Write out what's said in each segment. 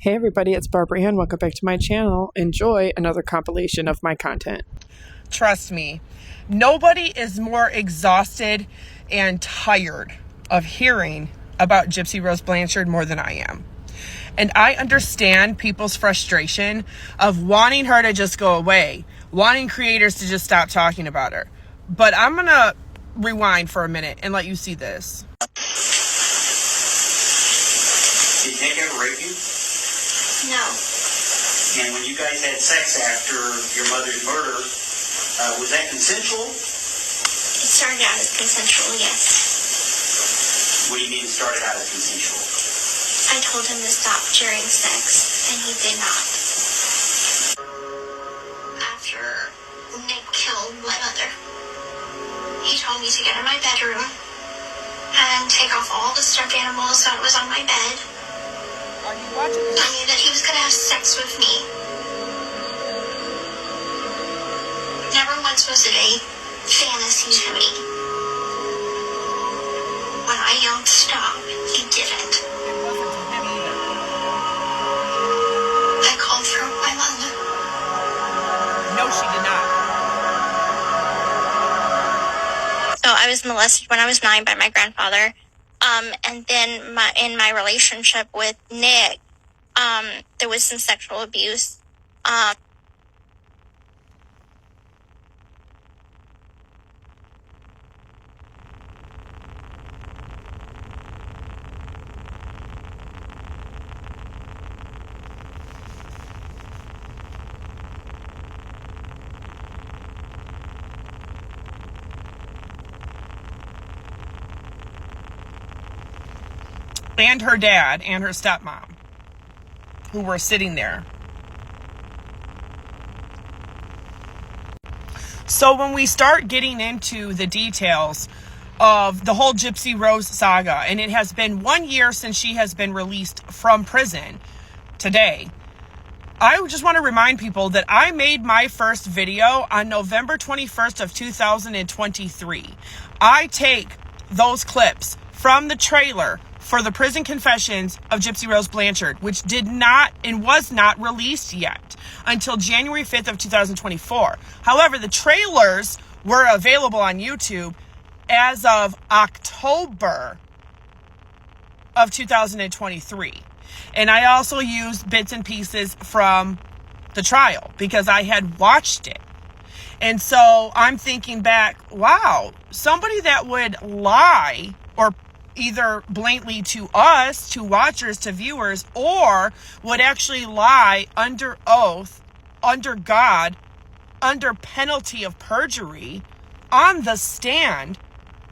Hey everybody, it's Barbara Ann. Welcome back to my channel. Enjoy another compilation of my content. Trust me, nobody is more exhausted and tired of hearing about Gypsy Rose Blanchard more than I am. And I understand people's frustration of wanting her to just go away, wanting creators to just stop talking about her. But I'm going to rewind for a minute and let you see this. Did Nick ever rape you? No. And when you guys had sex after your mother's murder, was that consensual? It started out as consensual, yes. What do you mean it started out as consensual? I told him to stop during sex, and he did not. After Nick killed my mother, he told me to get in my bedroom and take off all the stuffed animals that was on my bed. Are you watching this? I knew that he was going to have sex with me. Never once was it a fantasy to me. When I yelled stop, he didn't. It wasn't to him either. I called for my mother. No, she did not. So I was molested when I was 9 by my grandfather. And then in my relationship with Nick, there was some sexual abuse. And her dad and her stepmom, who were sitting there. So when we start getting into the details of the whole Gypsy Rose saga, and it has been 1 year since she has been released from prison today, I just want to remind people that I made my first video on November 21st of 2023. I take those clips from the trailer for the prison confessions of Gypsy Rose Blanchard, which did not and was not released yet until January 5th of 2024. However, the trailers were available on YouTube as of October of 2023. And I also used bits and pieces from the trial because I had watched it. And so I'm thinking back, wow, somebody that would lie or either blatantly to us, to watchers, to viewers, or would actually lie under oath, under God, under penalty of perjury, on the stand.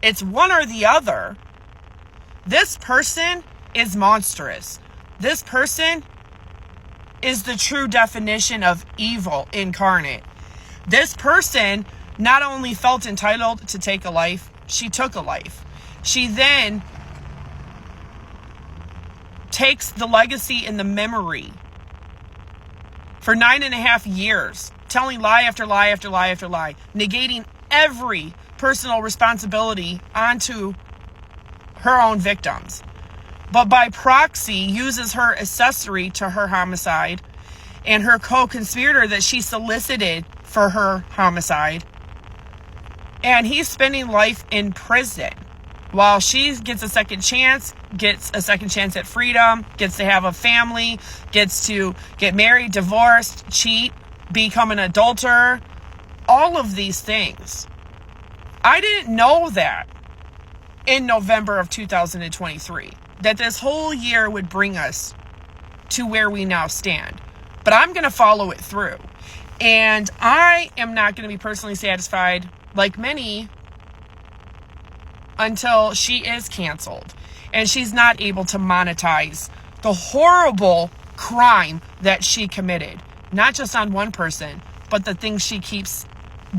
It's one or the other. This person is monstrous. This person is the true definition of evil incarnate. This person not only felt entitled to take a life, she took a life. She then takes the legacy and the memory for 9.5 years, telling lie after lie after lie after lie, negating every personal responsibility onto her own victims. But by proxy, uses her accessory to her homicide and her co-conspirator that she solicited for her homicide. And he's spending life in prison while she gets a second chance at freedom, gets to have a family, gets to get married, divorced, cheat, become an adulterer, all of these things. I didn't know that in November of 2023, that this whole year would bring us to where we now stand. But I'm going to follow it through. And I am not going to be personally satisfied, like many, until she is canceled and she's not able to monetize the horrible crime that she committed, not just on one person, but the things she keeps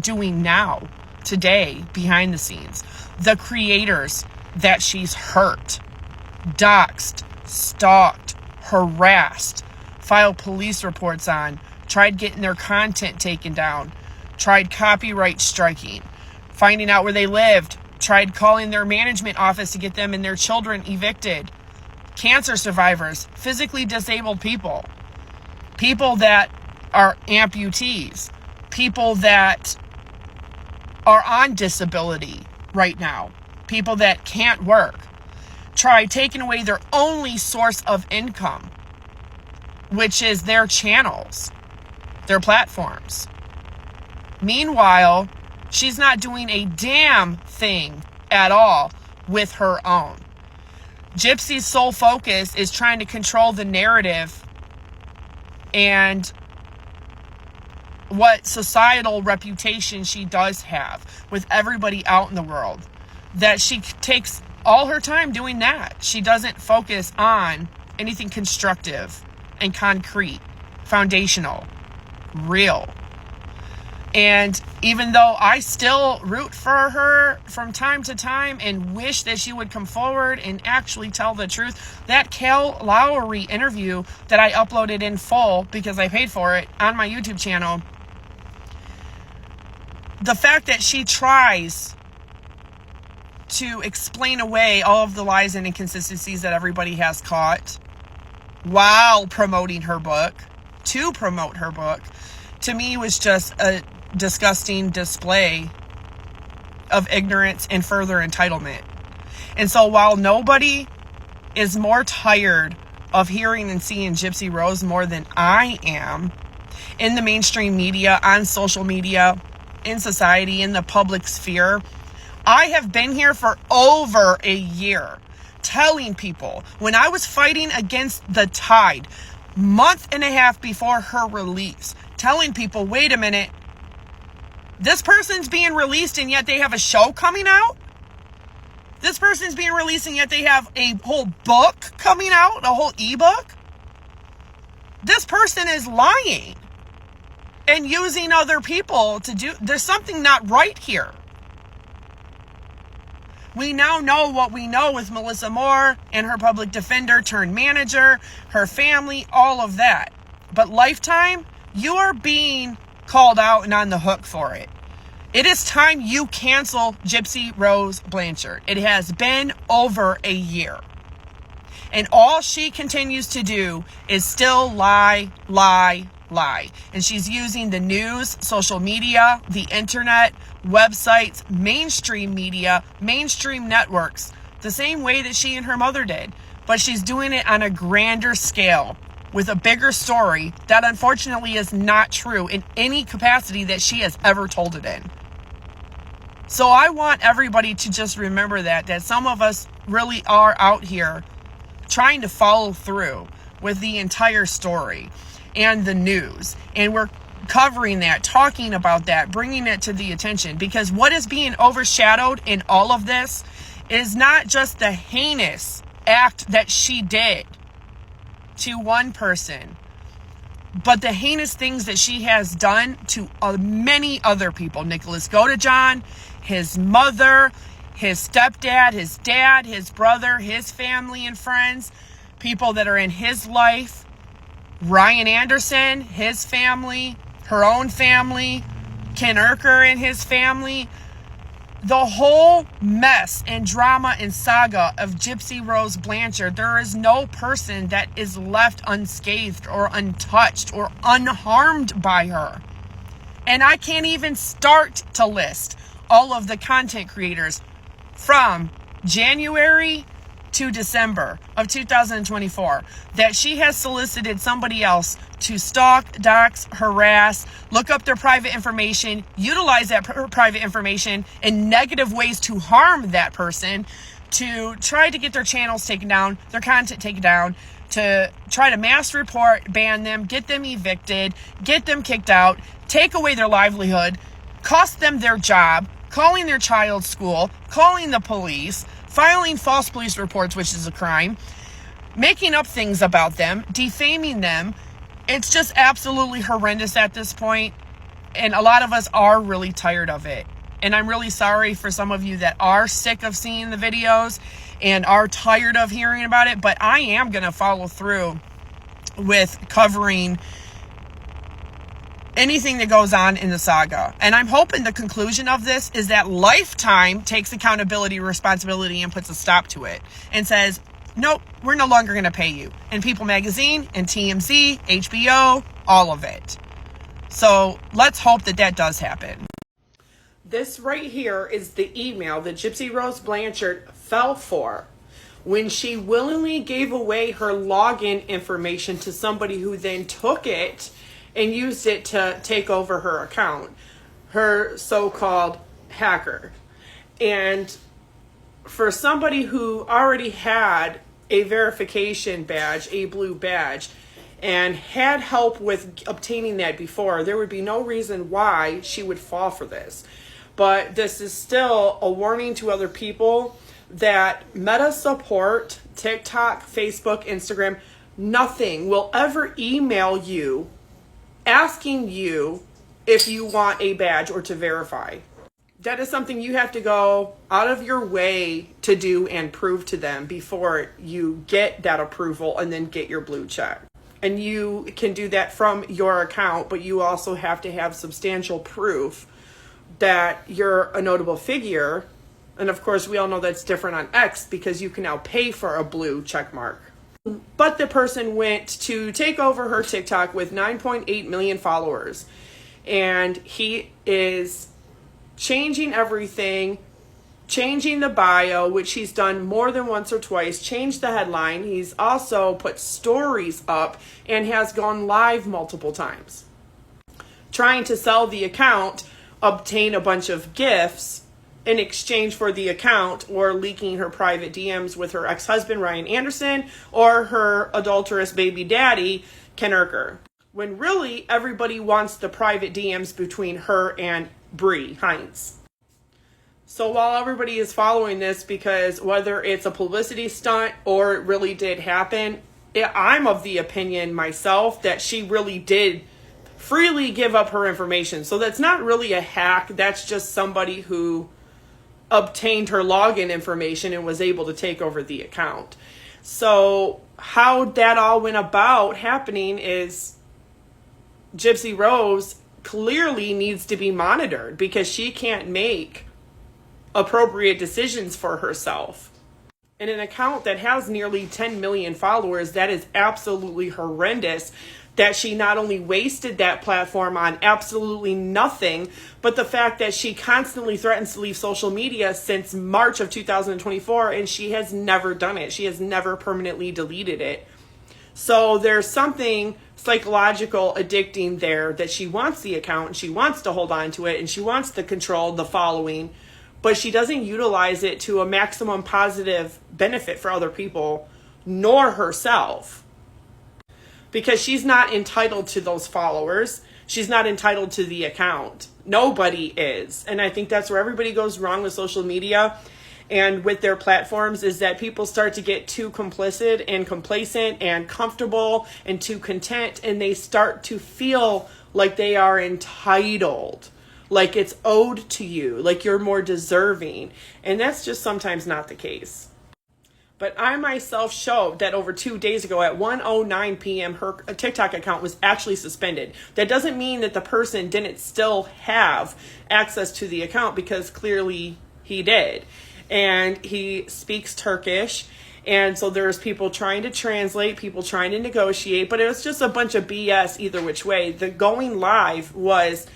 doing now, today, behind the scenes, the creators that she's hurt, doxed, stalked, harassed, filed police reports on, tried getting their content taken down, tried copyright striking, finding out where they lived, tried calling their management office to get them and their children evicted, cancer survivors, physically disabled people, people that are amputees, people that are on disability right now, people that can't work. Try taking away their only source of income, which is their channels, their platforms. Meanwhile, she's not doing a damn thing at all with her own. Gypsy's sole focus is trying to control the narrative and what societal reputation she does have with everybody out in the world. That she takes all her time doing that. She doesn't focus on anything constructive and concrete, foundational, real. And even though I still root for her from time to time and wish that she would come forward and actually tell the truth, that Cal Lowry interview that I uploaded in full because I paid for it on my YouTube channel, the fact that she tries to explain away all of the lies and inconsistencies that everybody has caught while promoting her book, to promote her book, to me was just a disgusting display of ignorance and further entitlement. And so while nobody is more tired of hearing and seeing Gypsy Rose more than I am, in the mainstream media, on social media, in society, in the public sphere, I have been here for over a year telling people, when I was fighting against the tide, month and a half before her release, telling people, wait a minute, this person's being released and yet they have a show coming out? This person's being released and yet they have a whole book coming out, a whole ebook? This person is lying and using other people to do, there's something not right here. We now know what we know with Melissa Moore and her public defender turned manager, her family, all of that. But Lifetime, you are being called out and on the hook for it. It is time you cancel Gypsy Rose Blanchard. It has been over a year. And all she continues to do is still lie. And she's using the news, social media, the internet, websites, mainstream media, mainstream networks, the same way that she and her mother did. But she's doing it on a grander scale with a bigger story that unfortunately is not true in any capacity that she has ever told it in. So I want everybody to just remember that some of us really are out here trying to follow through with the entire story and the news. And we're covering that, talking about that, bringing it to the attention. Because what is being overshadowed in all of this is not just the heinous act that she did to one person, but the heinous things that she has done to many other people. Nicholas Godejohn, his mother, his stepdad, his dad, his brother, his family and friends, people that are in his life, Ryan Anderson, his family, her own family, Ken Urker and his family. The whole mess and drama and saga of Gypsy Rose Blanchard, there is no person that is left unscathed or untouched or unharmed by her. And I can't even start to list all of the content creators from January to December of 2024 that she has solicited somebody else to stalk, dox, harass, look up their private information, utilize that private information in negative ways to harm that person, to try to get their channels taken down, their content taken down, to try to mass report, ban them, get them evicted, get them kicked out, take away their livelihood, cost them their job, calling their child's school, calling the police, filing false police reports, which is a crime, making up things about them, defaming them. It's just absolutely horrendous at this point. And a lot of us are really tired of it. And I'm really sorry for some of you that are sick of seeing the videos and are tired of hearing about it. But I am going to follow through with covering anything that goes on in the saga. And I'm hoping the conclusion of this is that Lifetime takes accountability, responsibility, and puts a stop to it and says, nope, we're no longer going to pay you. And People Magazine and TMZ, HBO, all of it. So let's hope that that does happen. This right here is the email that Gypsy Rose Blanchard fell for when she willingly gave away her login information to somebody who then took it and used it to take over her account, her so-called hacker. And for somebody who already had a verification badge, a blue badge, and had help with obtaining that before, there would be no reason why she would fall for this. But this is still a warning to other people that Meta support, TikTok, Facebook, Instagram, nothing will ever email you asking you if you want a badge or to verify. That is something you have to go out of your way to do and prove to them before you get that approval and then get your blue check. And you can do that from your account, but you also have to have substantial proof that you're a notable figure. And of course, we all know that's different on X because you can now pay for a blue check mark. But the person went to take over her TikTok with 9.8 million followers. And he is changing everything, changing the bio, which he's done more than once or twice, changed the headline. He's also put stories up and has gone live multiple times, trying to sell the account, obtain a bunch of gifts in exchange for the account, or leaking her private DMs with her ex-husband, Ryan Anderson, or her adulterous baby daddy, Ken Urker. When really everybody wants the private DMs between her and Bree Hines. So while everybody is following this because whether it's a publicity stunt or it really did happen, I'm of the opinion myself that she really did freely give up her information. So that's not really a hack. That's just somebody who obtained her login information and was able to take over the account. So how that all went about happening is Gypsy Rose clearly needs to be monitored because she can't make appropriate decisions for herself. In an account that has nearly 10 million followers, that is absolutely horrendous that she not only wasted that platform on absolutely nothing, but the fact that she constantly threatens to leave social media since March of 2024, and she has never done it. She has never permanently deleted it. So there's something psychological addicting there that she wants the account and she wants to hold on to it and she wants to control the following, but she doesn't utilize it to a maximum positive benefit for other people nor herself, because she's not entitled to those followers. She's not entitled to the account. Nobody is. And I think that's where everybody goes wrong with social media and with their platforms, is that people start to get too complicit and complacent and comfortable and too content, and they start to feel like they are entitled, like it's owed to you, like you're more deserving. And that's just sometimes not the case. But I myself showed that over 2 days ago at 1:09 p.m. her TikTok account was actually suspended. That doesn't mean that the person didn't still have access to the account, because clearly he did. And he speaks Turkish. And so there's people trying to translate, people trying to negotiate, but it was just a bunch of BS either which way. The going live was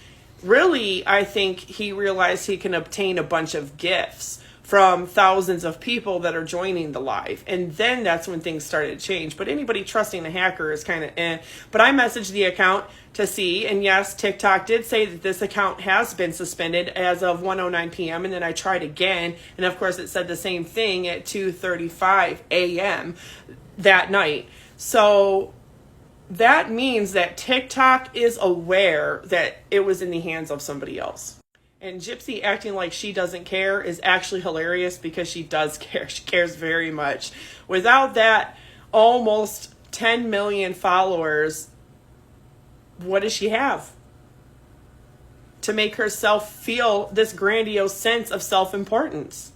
really, I think he realized he can obtain a bunch of gifts from thousands of people that are joining the live. And then that's when things started to change. But anybody trusting a hacker is kind of eh. But I messaged the account to see, and yes, TikTok did say that this account has been suspended as of 1:09 p.m. And then I tried again, and of course it said the same thing at 2:35 a.m. that night. So that means that TikTok is aware that it was in the hands of somebody else. And Gypsy acting like she doesn't care is actually hilarious, because she does care. She cares very much. Without that almost 10 million followers, what does she have to make herself feel this grandiose sense of self-importance?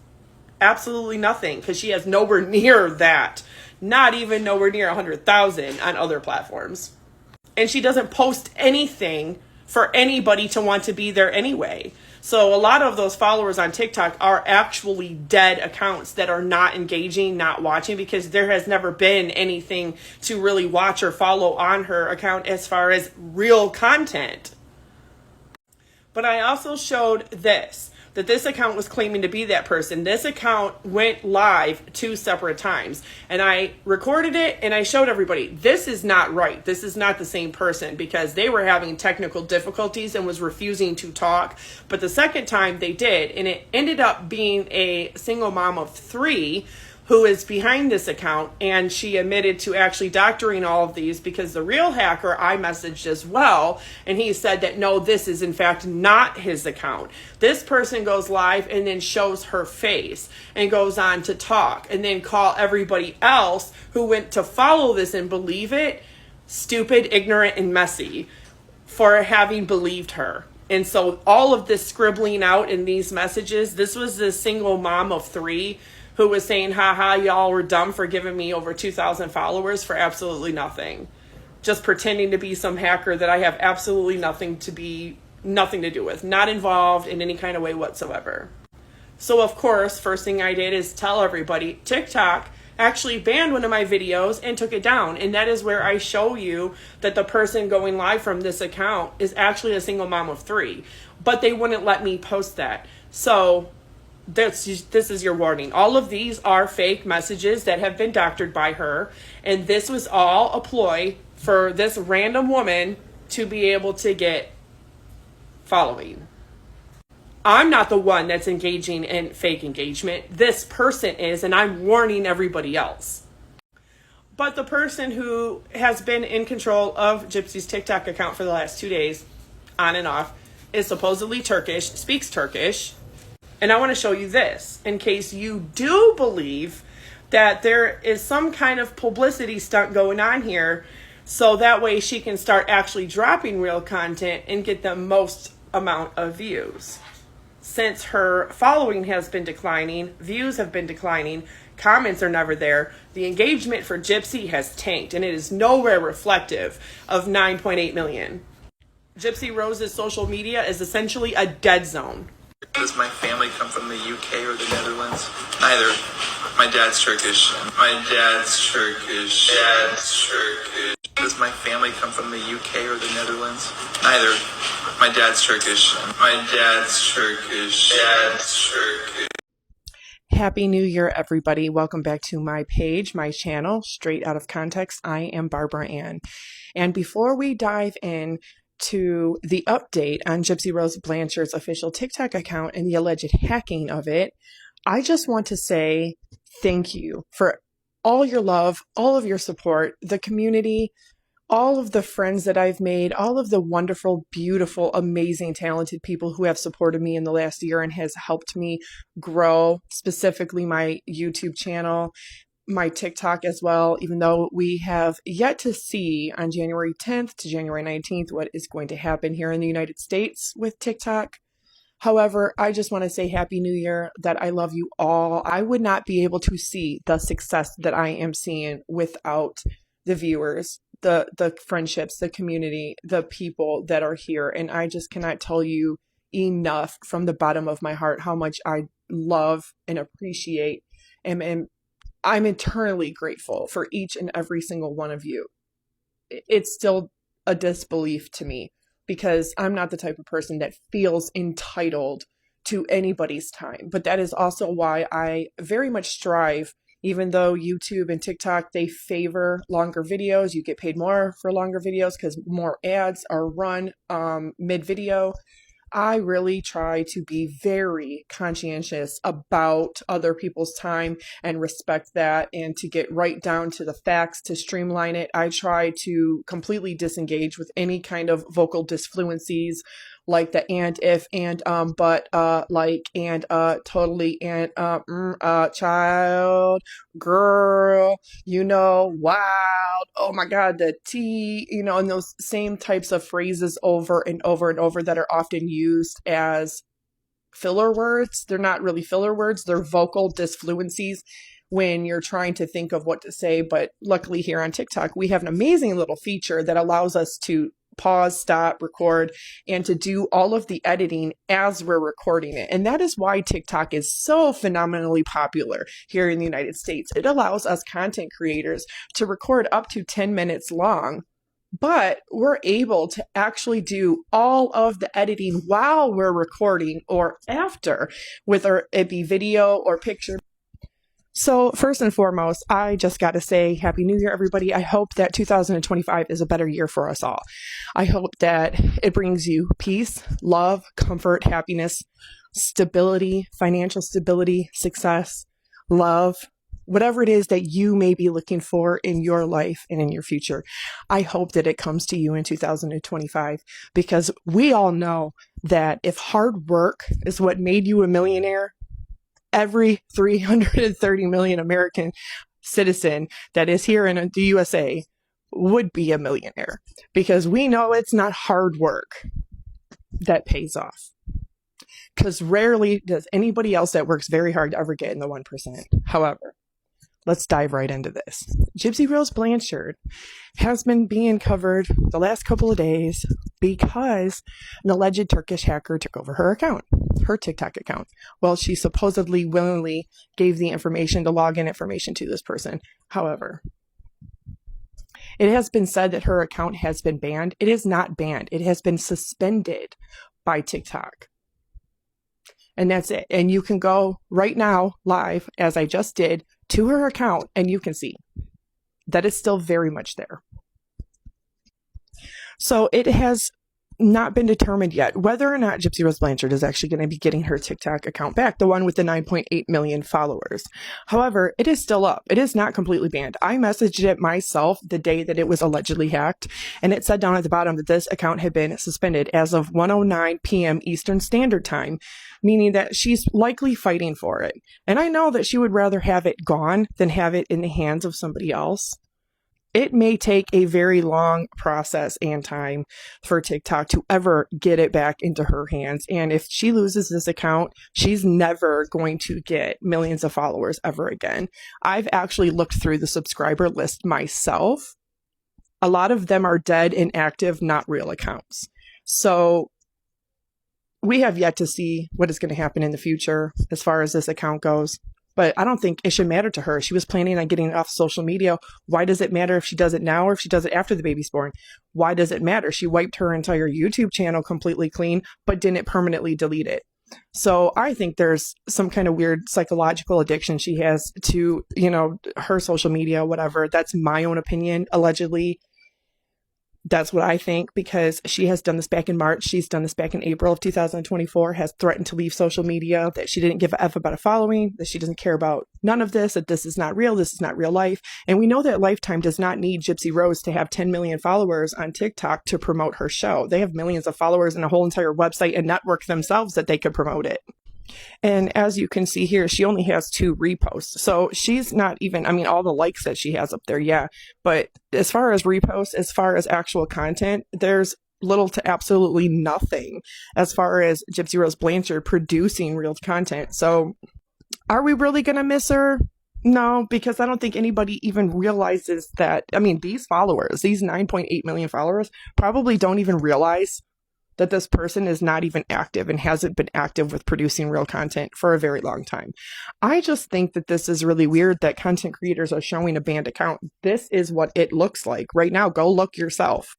Absolutely nothing, because she has nowhere near that. Not even nowhere near 100,000 on other platforms. And she doesn't post anything for anybody to want to be there anyway. So a lot of those followers on TikTok are actually dead accounts that are not engaging, not watching, because there has never been anything to really watch or follow on her account as far as real content. But I also showed this, that this account was claiming to be that person. This account went live 2 separate times, and I recorded it and I showed everybody, this is not right. This is not the same person, because they were having technical difficulties and was refusing to talk. But the second time they did, and it ended up being a single mom of 3 who is behind this account, and she admitted to actually doctoring all of these, because the real hacker I messaged as well, and he said that no, this is in fact not his account. This person goes live and then shows her face and goes on to talk and then call everybody else who went to follow this and believe it stupid, ignorant, and messy for having believed her. And so all of this scribbling out in these messages, this was the single mom of 3 who was saying, haha, y'all were dumb for giving me over 2,000 followers for absolutely nothing. Just pretending to be some hacker that I have absolutely nothing to do with, not involved in any kind of way whatsoever. So of course, first thing I did is tell everybody, TikTok actually banned one of my videos and took it down. And that is where I show you that the person going live from this account is actually a single mom of 3, but they wouldn't let me post that. So this is your warning. All of these are fake messages that have been doctored by her, and this was all a ploy for this random woman to be able to get following. I'm not the one that's engaging in fake engagement. This person is, and I'm warning everybody else. But the person who has been in control of Gypsy's TikTok account for the last 2 days, on and off, is supposedly Turkish, speaks Turkish. And I want to show you this in case you do believe that there is some kind of publicity stunt going on here, so that way she can start actually dropping real content and get the most amount of views. Since her following has been declining, views have been declining, comments are never there, the engagement for Gypsy has tanked, and it is nowhere reflective of 9.8 million. Gypsy Rose's social media is essentially a dead zone. Does my family come from the UK or the Netherlands? Neither. My dad's Turkish. Does my family come from the UK or the Netherlands? Neither. My dad's Turkish. Happy New Year, everybody. Welcome back to my page, my channel, Straight Out of Context. I am Barbara Ann. And before we dive in to the update on Gypsy Rose Blanchard's official TikTok account and the alleged hacking of it, I just want to say thank you for all your love, all of your support, the community, all of the friends that I've made, all of the wonderful, beautiful, amazing, talented people who have supported me in the last year and has helped me grow, specifically my YouTube channel, my TikTok as well, even though we have yet to see on January 10th to January 19th what is going to happen here in the United States with TikTok. However, I just want to say Happy New Year, that I love you all. I would not be able to see the success that I am seeing without the viewers, the friendships, the community, the people that are here. And I just cannot tell you enough from the bottom of my heart how much I love and appreciate and I'm eternally grateful for each and every single one of you. It's still a disbelief to me because I'm not the type of person that feels entitled to anybody's time. But that is also why I very much strive, even though YouTube and TikTok, they favor longer videos. You get paid more for longer videos because more ads are run mid-video. I really try to be very conscientious about other people's time and respect that, and to get right down to the facts, to streamline it. I try to completely disengage with any kind of vocal disfluencies like the and, if, and, but, like, and, totally, and, child, girl, you know, wild, oh my God, the T, you know, and those same types of phrases over and over and over that are often used as filler words. They're not really filler words. They're vocal disfluencies when you're trying to think of what to say. But luckily here on TikTok, we have an amazing little feature that allows us to pause, stop, record, and to do all of the editing as we're recording it. And that is why TikTok is so phenomenally popular here in the United States. It allows us content creators to record up to 10 minutes long, but we're able to actually do all of the editing while we're recording or after, whether it be video or picture. So first and foremost, I just got to say Happy New Year, everybody. I hope that 2025 is a better year for us all. I hope that it brings you peace, love, comfort, happiness, stability, financial stability, success, love, whatever it is that you may be looking for in your life and in your future. I hope that it comes to you in 2025, because we all know that if hard work is what made you a millionaire, every 330 million American citizen that is here in the USA would be a millionaire, because we know it's not hard work that pays off. Because rarely does anybody else that works very hard ever get in the 1%. However, let's dive right into this. Gypsy Rose Blanchard has been being covered the last couple of days because an alleged Turkish hacker took over her account, her TikTok account. Well, she supposedly willingly gave the information, the login information, to this person. However, it has been said that her account has been banned. It is not banned. It has been suspended by TikTok. And that's it. And you can go right now live, as I just did, to her account, and you can see that it's still very much there. So it has not been determined yet whether or not Gypsy Rose Blanchard is actually going to be getting her TikTok account back, the one with the 9.8 million followers. However, it is still up. It is not completely banned. I messaged it myself the day that it was allegedly hacked, and it said down at the bottom that this account had been suspended as of 1:09 p.m. Eastern Standard Time, meaning that she's likely fighting for it. And I know that she would rather have it gone than have it in the hands of somebody else. It may take a very long process and time for TikTok to ever get it back into her hands. And if she loses this account, she's never going to get millions of followers ever again. I've actually looked through the subscriber list myself. A lot of them are dead, inactive, not real accounts. So we have yet to see what is going to happen in the future as far as this account goes. But I don't think it should matter to her. She was planning on getting it off social media. Why does it matter if she does it now or if she does it after the baby's born? Why does it matter? She wiped her entire YouTube channel completely clean, but didn't permanently delete it. So I think there's some kind of weird psychological addiction she has to, her social media, whatever. That's my own opinion, allegedly. That's what I think, because she has done this back in March. She's done this back in April of 2024, has threatened to leave social media, that she didn't give a F about a following, that she doesn't care about none of this, that this is not real, this is not real life. And we know that Lifetime does not need Gypsy Rose to have 10 million followers on TikTok to promote her show. They have millions of followers and a whole entire website and network themselves that they could promote it. And as you can see here, she only has 2 reposts. So she's not even, all the likes that she has up there, yeah. But as far as reposts, as far as actual content, there's little to absolutely nothing as far as Gypsy Rose Blanchard producing real content. So are we really going to miss her? No, because I don't think anybody even realizes that. These followers, these 9.8 million followers, probably don't even realize that this person is not even active and hasn't been active with producing real content for a very long time. I just think that this is really weird that content creators are showing a banned account. This is what it looks like right now. Go look yourself.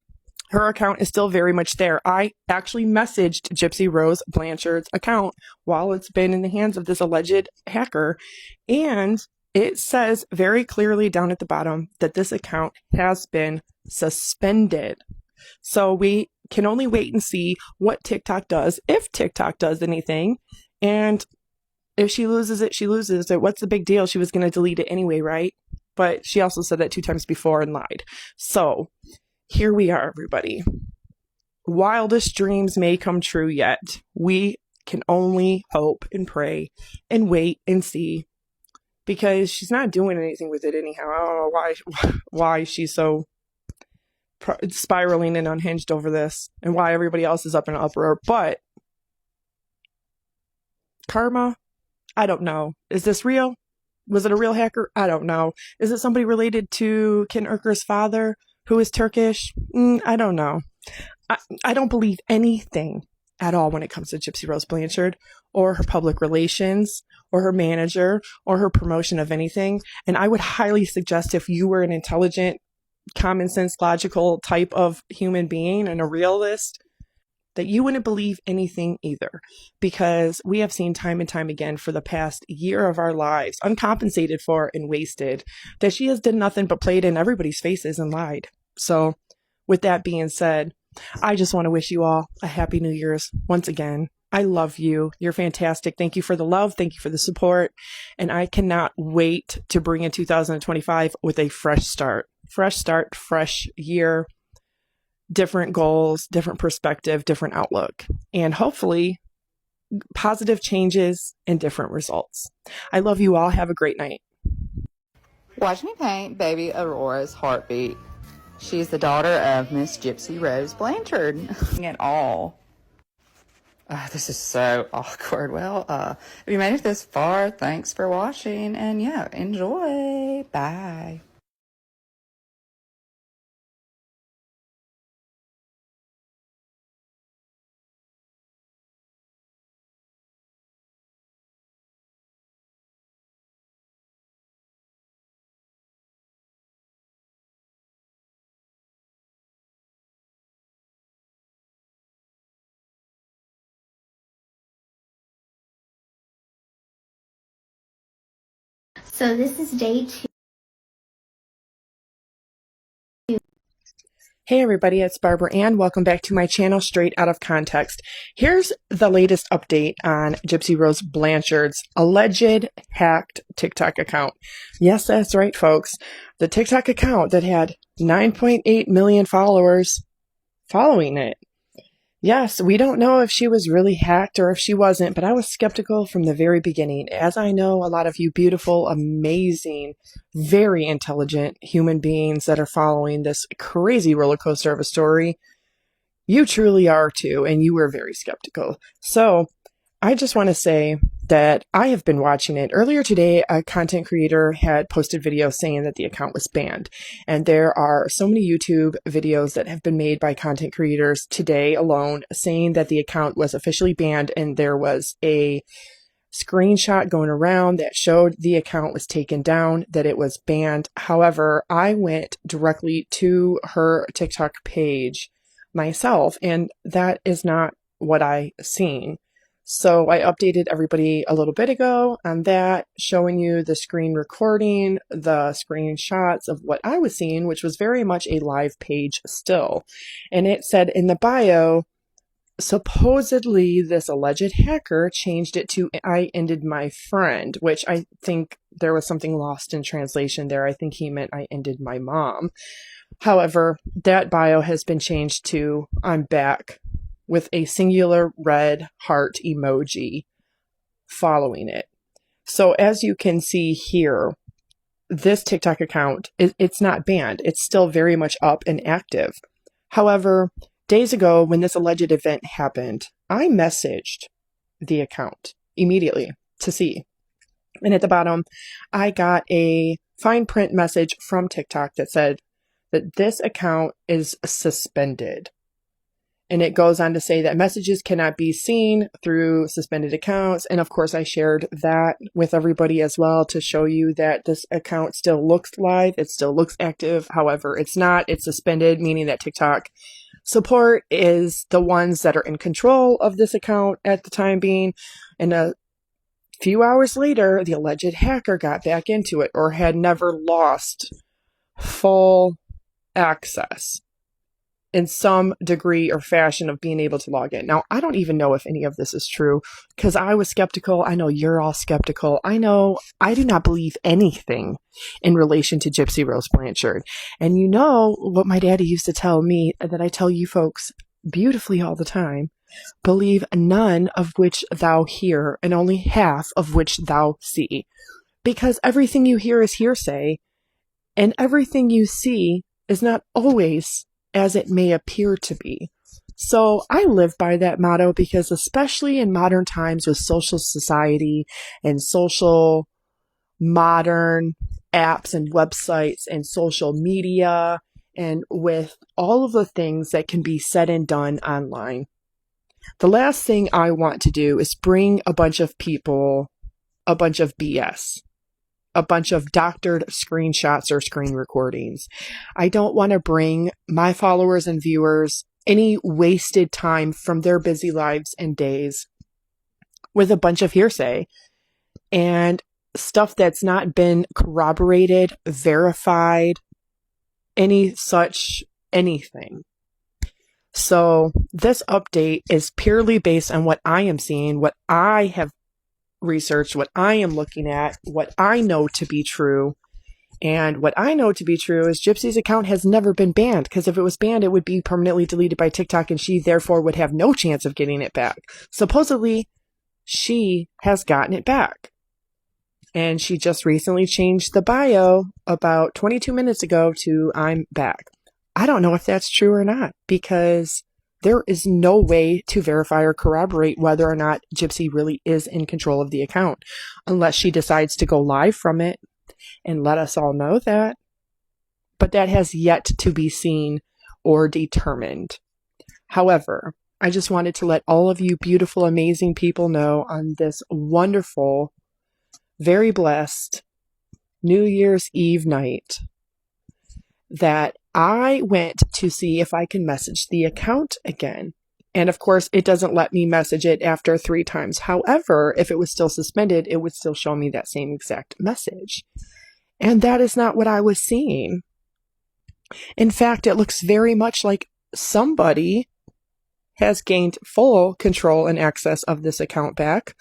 Her account is still very much there. I actually messaged Gypsy Rose Blanchard's account while it's been in the hands of this alleged hacker, and it says very clearly down at the bottom that this account has been suspended. So we can only wait and see what TikTok does, if TikTok does anything. And if she loses it, she loses it. What's the big deal? She was going to delete it anyway, right? But she also said that 2 times before and lied. So here we are, everybody. Wildest dreams may come true yet. We can only hope and pray and wait and see, because she's not doing anything with it anyhow. I don't know why she's so spiraling and unhinged over this, and why everybody else is up in an uproar. But karma, I don't know. Is this real? Was it a real hacker? I don't know. Is it somebody related to Ken Urker's father, who is Turkish? I don't know. I don't believe anything at all when it comes to Gypsy Rose Blanchard or her public relations or her manager or her promotion of anything. And I would highly suggest, if you were an intelligent, common sense, logical type of human being and a realist, that you wouldn't believe anything either, because we have seen time and time again for the past year of our lives, uncompensated for and wasted, that she has done nothing but played in everybody's faces and lied. So with that being said, I just want to wish you all a happy New Year's once again. I love you. You're fantastic. Thank you for the love. Thank you for the support. And I cannot wait to bring in 2025 with a fresh start, fresh year, different goals, different perspective, different outlook, and hopefully positive changes and different results. I love you all. Have a great night. Watch me paint baby Aurora's heartbeat. She's the daughter of Miss Gypsy Rose Blanchard. It all. This is so awkward. Well, if you made it this far, thanks for watching, and yeah, enjoy. Bye. So this is day 2. Hey everybody, it's Barbara Ann. Welcome back to my channel, Straight Out of Context. Here's the latest update on Gypsy Rose Blanchard's alleged hacked TikTok account. Yes, that's right, folks. The TikTok account that had 9.8 million followers following it. Yes, we don't know if she was really hacked or if she wasn't, but I was skeptical from the very beginning. As I know, a lot of you beautiful, amazing, very intelligent human beings that are following this crazy roller coaster of a story, you truly are too, and you were very skeptical. So I just want to say that I have been watching it. Earlier today, a content creator had posted videos saying that the account was banned. And there are so many YouTube videos that have been made by content creators today alone saying that the account was officially banned, and there was a screenshot going around that showed the account was taken down, that it was banned. However, I went directly to her TikTok page myself, and that is not what I seen. So I updated everybody a little bit ago on that, showing you the screen recording, the screenshots of what I was seeing, which was very much a live page still. And it said in the bio, supposedly this alleged hacker changed it to "I ended my friend," which I think there was something lost in translation there. I think he meant "I ended my mom." However, that bio has been changed to "I'm back," with a singular red heart emoji following it. So as you can see here, this TikTok account, it's not banned. It's still very much up and active. However, days ago when this alleged event happened, I messaged the account immediately to see. And at the bottom, I got a fine print message from TikTok that said that this account is suspended. And it goes on to say that messages cannot be seen through suspended accounts. And of course, I shared that with everybody as well to show you that this account still looks live. It still looks active. However, it's not. It's suspended, meaning that TikTok support is the ones that are in control of this account at the time being. And a few hours later, the alleged hacker got back into it, or had never lost full access in some degree or fashion of being able to log in. Now, I don't even know if any of this is true, because I was skeptical. I know you're all skeptical. I know I do not believe anything in relation to Gypsy Rose Blanchard. And you know what my daddy used to tell me, that I tell you folks beautifully all the time: believe none of which thou hear, and only half of which thou see. Because everything you hear is hearsay, and everything you see is not always as it may appear to be. So I live by that motto, because especially in modern times with social society and social modern apps and websites and social media and with all of the things that can be said and done online, the last thing I want to do is bring a bunch of people a bunch of BS, a bunch of doctored screenshots or screen recordings. I don't want to bring my followers and viewers any wasted time from their busy lives and days with a bunch of hearsay and stuff that's not been corroborated, verified, any such anything. So this update is purely based on what I am seeing, what I have researched, what I am looking at, what I know to be true. And what I know to be true is Gypsy's account has never been banned, because if it was banned, it would be permanently deleted by TikTok, and she therefore would have no chance of getting it back. Supposedly, she has gotten it back. And she just recently changed the bio about 22 minutes ago to "I'm back." I don't know if that's true or not, because there is no way to verify or corroborate whether or not Gypsy really is in control of the account, unless she decides to go live from it and let us all know that. But that has yet to be seen or determined. However, I just wanted to let all of you beautiful, amazing people know on this wonderful, very blessed New Year's Eve night that I went to see if I can message the account again. And of course, it doesn't let me message it after 3 times. However, if it was still suspended, it would still show me that same exact message. And that is not what I was seeing. In fact, it looks very much like somebody has gained full control and access of this account back,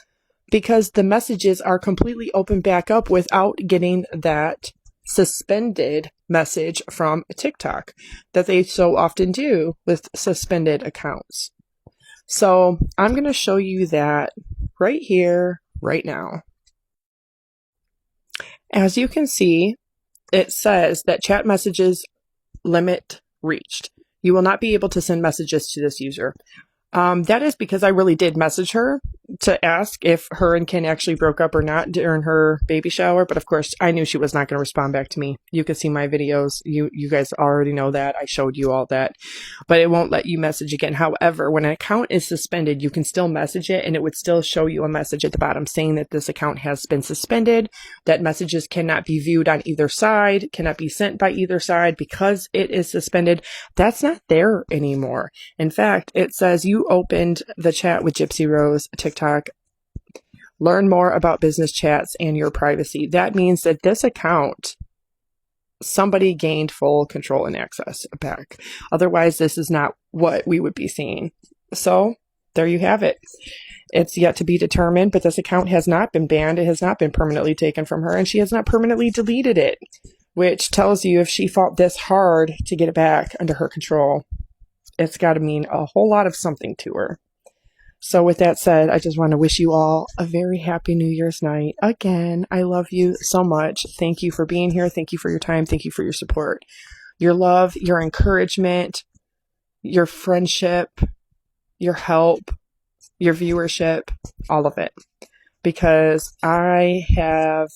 because the messages are completely opened back up without getting that suspended message from TikTok that they so often do with suspended accounts. So I'm going to show you that right here, right now. As you can see, it says that chat messages limit reached. You will not be able to send messages to this user. That is because I really did message her to ask if her and Ken actually broke up or not during her baby shower. But of course, I knew she was not going to respond back to me. You can see my videos. You guys already know that. I showed you all that. But it won't let you message again. However, when an account is suspended, you can still message it, and it would still show you a message at the bottom saying that this account has been suspended, that messages cannot be viewed on either side, cannot be sent by either side because it is suspended. That's not there anymore. In fact, it says you opened the chat with Gypsy Rose, TikTok. Learn more about business chats and your privacy. That means that this account, somebody gained full control and access back. Otherwise, this is not what we would be seeing. So there you have it. It's yet to be determined, but this account has not been banned. It has not been permanently taken from her, and she has not permanently deleted it, which tells you if she fought this hard to get it back under her control, it's got to mean a whole lot of something to her. So with that said, I just want to wish you all a very happy New Year's night. Again, I love you so much. Thank you for being here. Thank you for your time. Thank you for your support, your love, your encouragement, your friendship, your help, your viewership, all of it. Because I have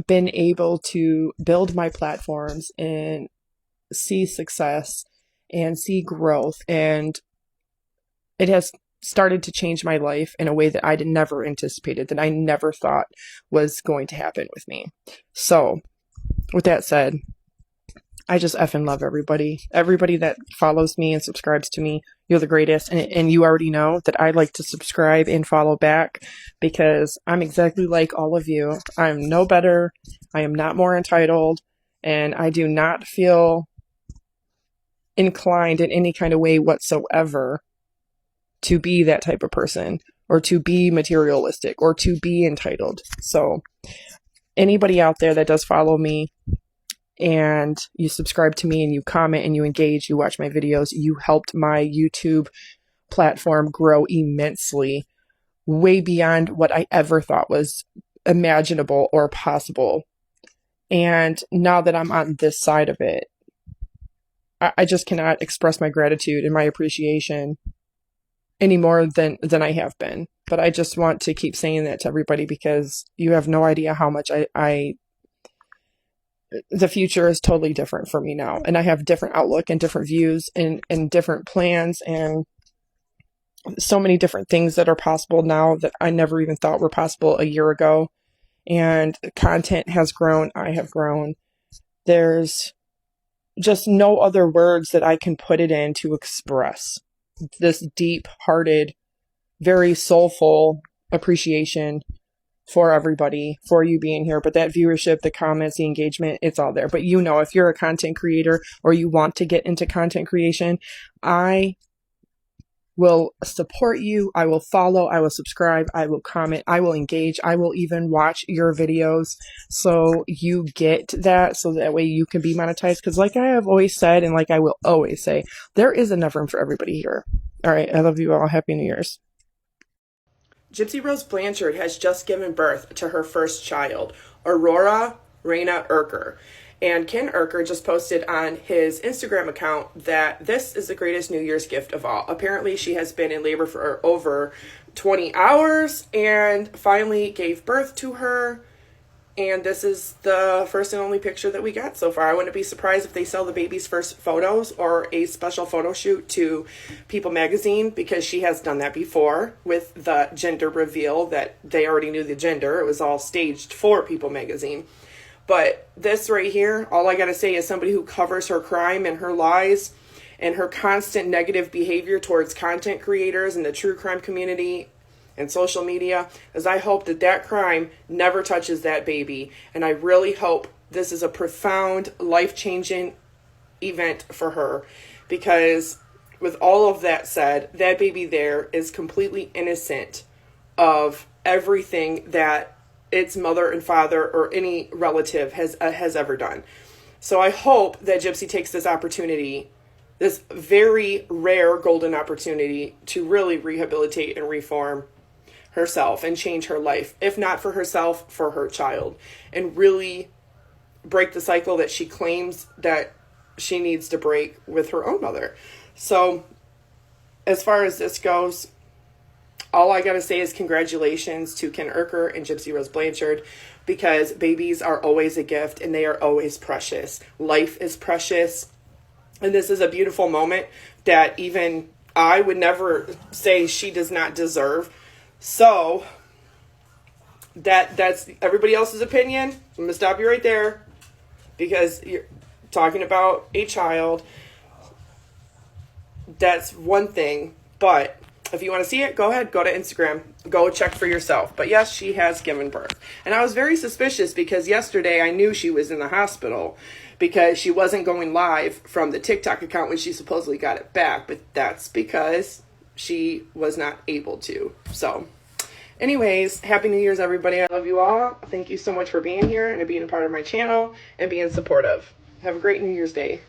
been able to build my platforms and see success and see growth, and it has started to change my life in a way that I never anticipated, that I never thought was going to happen with me. So with that said, I just effing love everybody. Everybody that follows me and subscribes to me, you're the greatest. And you already know that I like to subscribe and follow back, because I'm exactly like all of you. I'm no better. I am not more entitled, and I do not feel inclined in any kind of way whatsoever to be that type of person, or to be materialistic, or to be entitled. So anybody out there that does follow me and you subscribe to me and you comment and you engage, you watch my videos, you helped my YouTube platform grow immensely, way beyond what I ever thought was imaginable or possible. And now that I'm on this side of it, I just cannot express my gratitude and my appreciation any more than I have been. But I just want to keep saying that to everybody, because you have no idea how much I the future is totally different for me now. And I have different outlook and different views and different plans and so many different things that are possible now that I never even thought were possible a year ago. And content has grown. I have grown. There's just no other words that I can put it in to express this deep-hearted, very soulful appreciation for everybody, for you being here. But that viewership, the comments, the engagement, it's all there. But you know, if you're a content creator or you want to get into content creation, I will support you. I will follow. I will subscribe. I will comment. I will engage. I will even watch your videos so you get that, so that way you can be monetized. Because like I have always said, and like I will always say, there is enough room for everybody here. All right. I love you all. Happy New Year's. Gypsy Rose Blanchard has just given birth to her first child, Aurora Raina Erker. And Ken Erker just posted on his Instagram account that this is the greatest New Year's gift of all. Apparently, she has been in labor for over 20 hours and finally gave birth to her. And this is the first and only picture that we got so far. I wouldn't be surprised if they sell the baby's first photos or a special photo shoot to People magazine, because she has done that before with the gender reveal that they already knew the gender. It was all staged for People magazine. But this right here, all I got to say is somebody who covers her crime and her lies and her constant negative behavior towards content creators and the true crime community and social media, is I hope that that crime never touches that baby. And I really hope this is a profound, life-changing event for her, because with all of that said, that baby there is completely innocent of everything that its mother and father or any relative has ever done. So I hope that Gypsy takes this opportunity, this very rare golden opportunity, to really rehabilitate and reform herself and change her life, if not for herself, for her child, and really break the cycle that she claims that she needs to break with her own mother. So as far as this goes, all I gotta say is congratulations to Ken Erker and Gypsy Rose Blanchard, because babies are always a gift and they are always precious. Life is precious, and this is a beautiful moment that even I would never say she does not deserve. So that's everybody else's opinion. I'm going to stop you right there, because you're talking about a child. That's one thing. But if you want to see it, go ahead, go to Instagram, go check for yourself. But yes, she has given birth. And I was very suspicious because yesterday I knew she was in the hospital because she wasn't going live from the TikTok account when she supposedly got it back. But that's because she was not able to. So anyways, Happy New Year's, everybody. I love you all. Thank you so much for being here and being a part of my channel and being supportive. Have a great New Year's Day.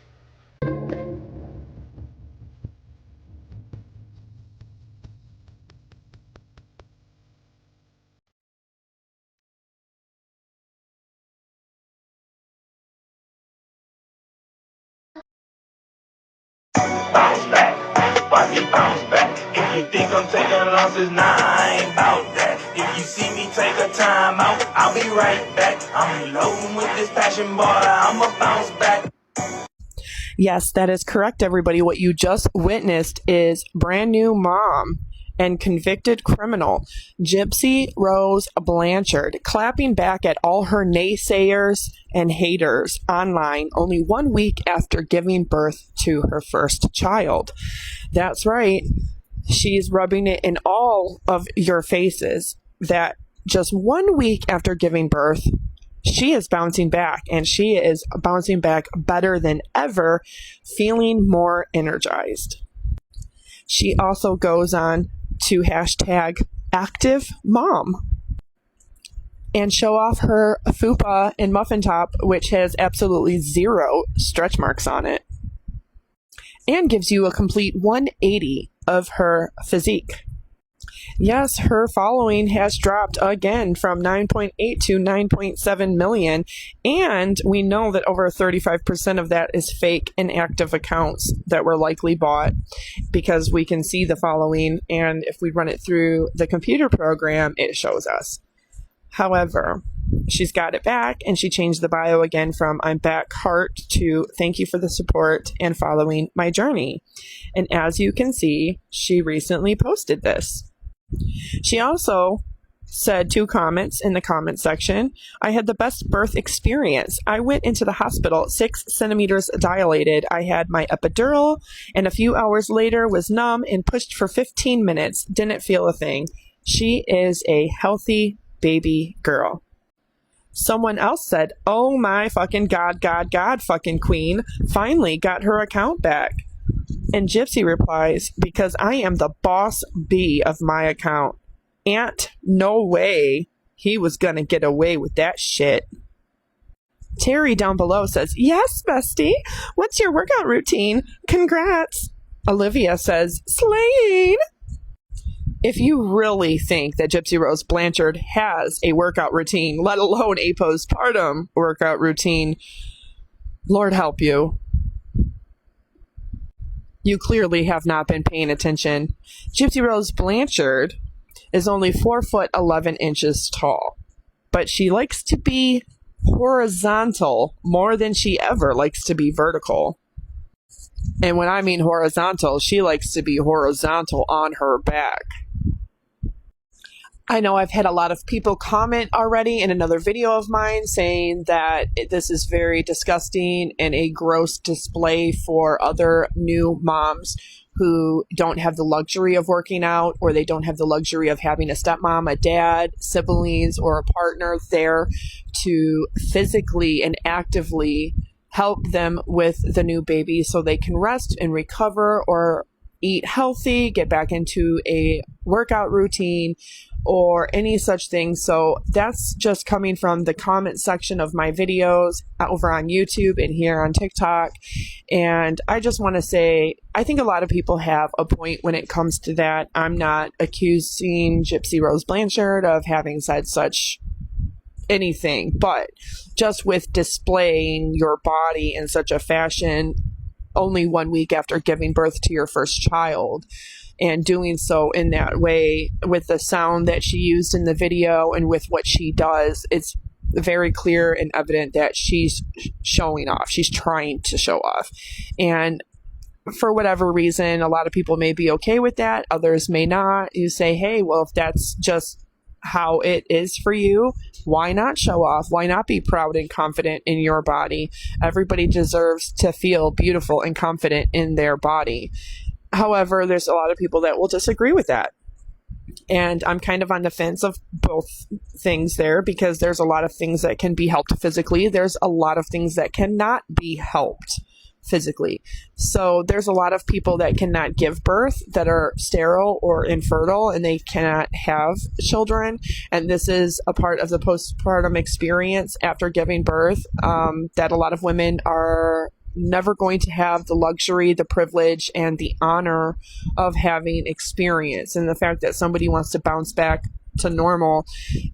Bounce back, watch me bounce back. If you think I'm taking losses, nah, I ain't bout that. If you see me take a time out, I'll be right back. I'm loading with this passion, boy, I'ma bounce back. Yes, that is correct, everybody. What you just witnessed is brand new mom and convicted criminal Gypsy Rose Blanchard clapping back at all her naysayers and haters online only 1 week after giving birth to her first child. That's right. She's rubbing it in all of your faces that just 1 week after giving birth, she is bouncing back, and she is bouncing back better than ever, feeling more energized. She also goes on to hashtag active mom and show off her fupa and muffin top, which has absolutely zero stretch marks on it, and gives you a complete 180 of her physique. Yes, her following has dropped again from 9.8 to 9.7 million, and we know that over 35% of that is fake inactive accounts that were likely bought, because we can see the following, and if we run it through the computer program, it shows us. However, she's got it back, and she changed the bio again from "I'm back, heart" to "Thank you for the support and following my journey." And as you can see, she recently posted this. She also said 2 comments in the comment section. "I had the best birth experience. I went into the hospital 6 centimeters dilated. I had my epidural, and a few hours later was numb and pushed for 15 minutes. Didn't feel a thing. She is a healthy baby girl." Someone else said, "Oh my fucking God, fucking queen, finally got her account back." And Gypsy replies, "Because I am the boss bee of my account. Aunt, no way he was gonna get away with that shit." Terry down below says, "Yes, bestie. What's your workout routine? Congrats." Olivia says, "Slaying." If you really think that Gypsy Rose Blanchard has a workout routine, let alone a postpartum workout routine, Lord help you. You clearly have not been paying attention. Gypsy Rose Blanchard is only 4 foot 11 inches tall, but she likes to be horizontal more than she ever likes to be vertical. And when I mean horizontal, she likes to be horizontal on her back. I know I've had a lot of people comment already in another video of mine saying that this is very disgusting and a gross display for other new moms who don't have the luxury of working out, or they don't have the luxury of having a stepmom, a dad, siblings, or a partner there to physically and actively help them with the new baby so they can rest and recover or eat healthy, get back into a workout routine, or any such thing. So that's just coming from the comment section of my videos over on YouTube and here on TikTok. And I just want to say, I think a lot of people have a point when it comes to that. I'm not accusing Gypsy Rose Blanchard of having said such anything, but just with displaying your body in such a fashion only 1 week after giving birth to your first child, and doing so in that way with the sound that she used in the video and with what she does, it's very clear and evident that she's showing off. She's trying to show off. And for whatever reason, a lot of people may be okay with that. Others may not. You say, hey, well, if that's just how it is for you, why not show off? Why not be proud and confident in your body? Everybody deserves to feel beautiful and confident in their body. However, there's a lot of people that will disagree with that. And I'm kind of on the fence of both things there, because there's a lot of things that can be helped physically. There's a lot of things that cannot be helped physically. So there's a lot of people that cannot give birth, that are sterile or infertile, and they cannot have children. And this is a part of the postpartum experience after giving birth, that a lot of women are never going to have the luxury, the privilege, and the honor of having experience. And the fact that somebody wants to bounce back to normal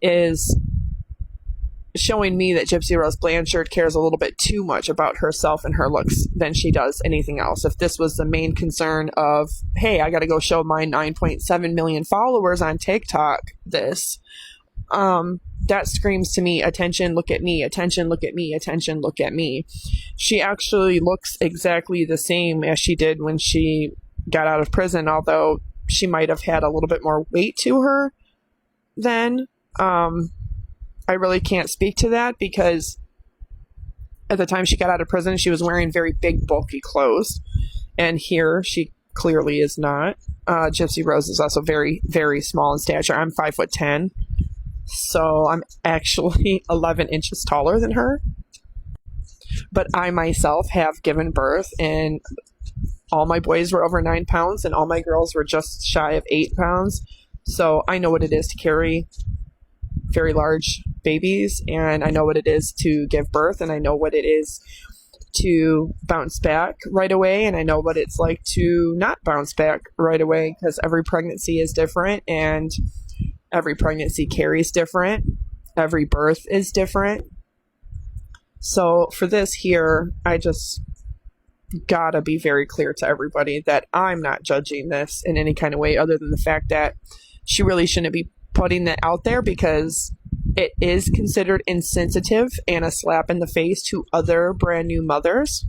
is showing me that Gypsy Rose Blanchard cares a little bit too much about herself and her looks than she does anything else. If this was the main concern of, hey, I got to go show my 9.7 million followers on TikTok this, that screams to me, attention, look at me, attention, look at me, attention, look at me. She actually looks exactly the same as she did when she got out of prison, although she might have had a little bit more weight to her then. I really can't speak to that, because at the time she got out of prison, she was wearing very big, bulky clothes. And here she clearly is not. Gypsy Rose is also very, very small in stature. I'm 5'10". So I'm actually 11 inches taller than her. But I myself have given birth, and all my boys were over 9 pounds and all my girls were just shy of 8 pounds. So I know what it is to carry very large babies, and I know what it is to give birth, and I know what it is to bounce back right away, and I know what it's like to not bounce back right away, because every pregnancy is different, and every pregnancy carries different. Every birth is different. So for this here, I just gotta be very clear to everybody that I'm not judging this in any kind of way, other than the fact that she really shouldn't be putting that out there, because it is considered insensitive and a slap in the face to other brand new mothers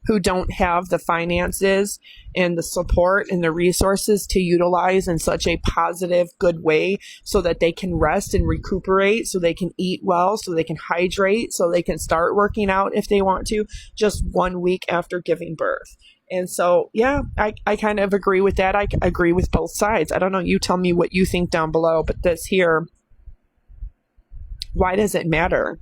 who don't have the finances and the support and the resources to utilize in such a positive, good way so that they can rest and recuperate, so they can eat well, so they can hydrate, so they can start working out if they want to, just 1 week after giving birth. And so, yeah, I kind of agree with that. I agree with both sides. I don't know. You tell me what you think down below, but this here, why does it matter?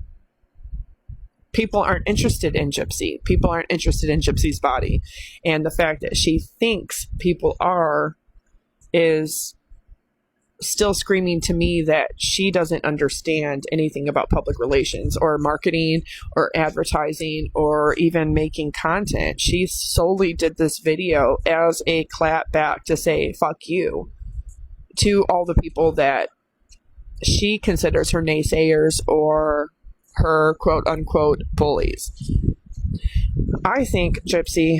People aren't interested in Gypsy. People aren't interested in Gypsy's body. And the fact that she thinks people are is still screaming to me that she doesn't understand anything about public relations or marketing or advertising or even making content. She solely did this video as a clap back to say, fuck you, to all the people that she considers her naysayers or her quote unquote bullies. I think, Gypsy,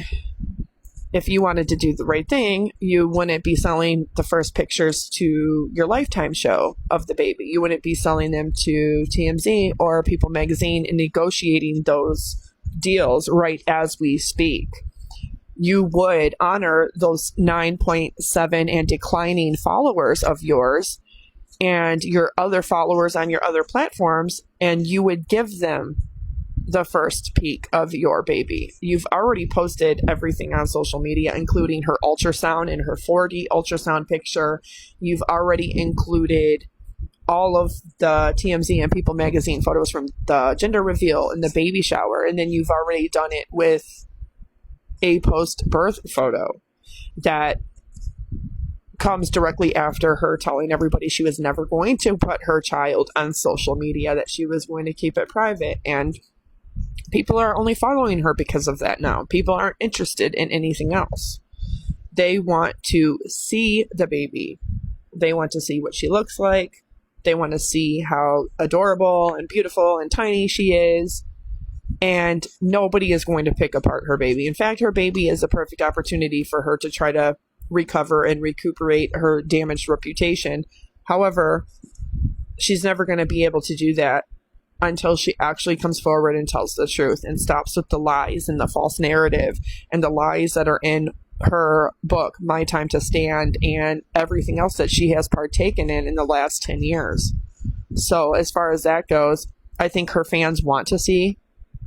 if you wanted to do the right thing, you wouldn't be selling the first pictures to your Lifetime show of the baby. You wouldn't be selling them to TMZ or People magazine and negotiating those deals right as we speak. You would honor those 9.7 and declining followers of yours and your other followers on your other platforms, and you would give them the first peek of your baby. You've already posted everything on social media, including her ultrasound and her 4D ultrasound picture. You've already included all of the TMZ and People magazine photos from the gender reveal and the baby shower, and then you've already done it with a post-birth photo that comes directly after her telling everybody she was never going to put her child on social media, that she was going to keep it private. And people are only following her because of that now. People aren't interested in anything else. They want to see the baby. They want to see what she looks like. They want to see how adorable and beautiful and tiny she is. And nobody is going to pick apart her baby. In fact, her baby is a perfect opportunity for her to try to recover and recuperate her damaged reputation. However, she's never going to be able to do that until she actually comes forward and tells the truth and stops with the lies and the false narrative and the lies that are in her book, My Time to Stand, and everything else that she has partaken in the last 10 years. So as far as that goes, I think her fans want to see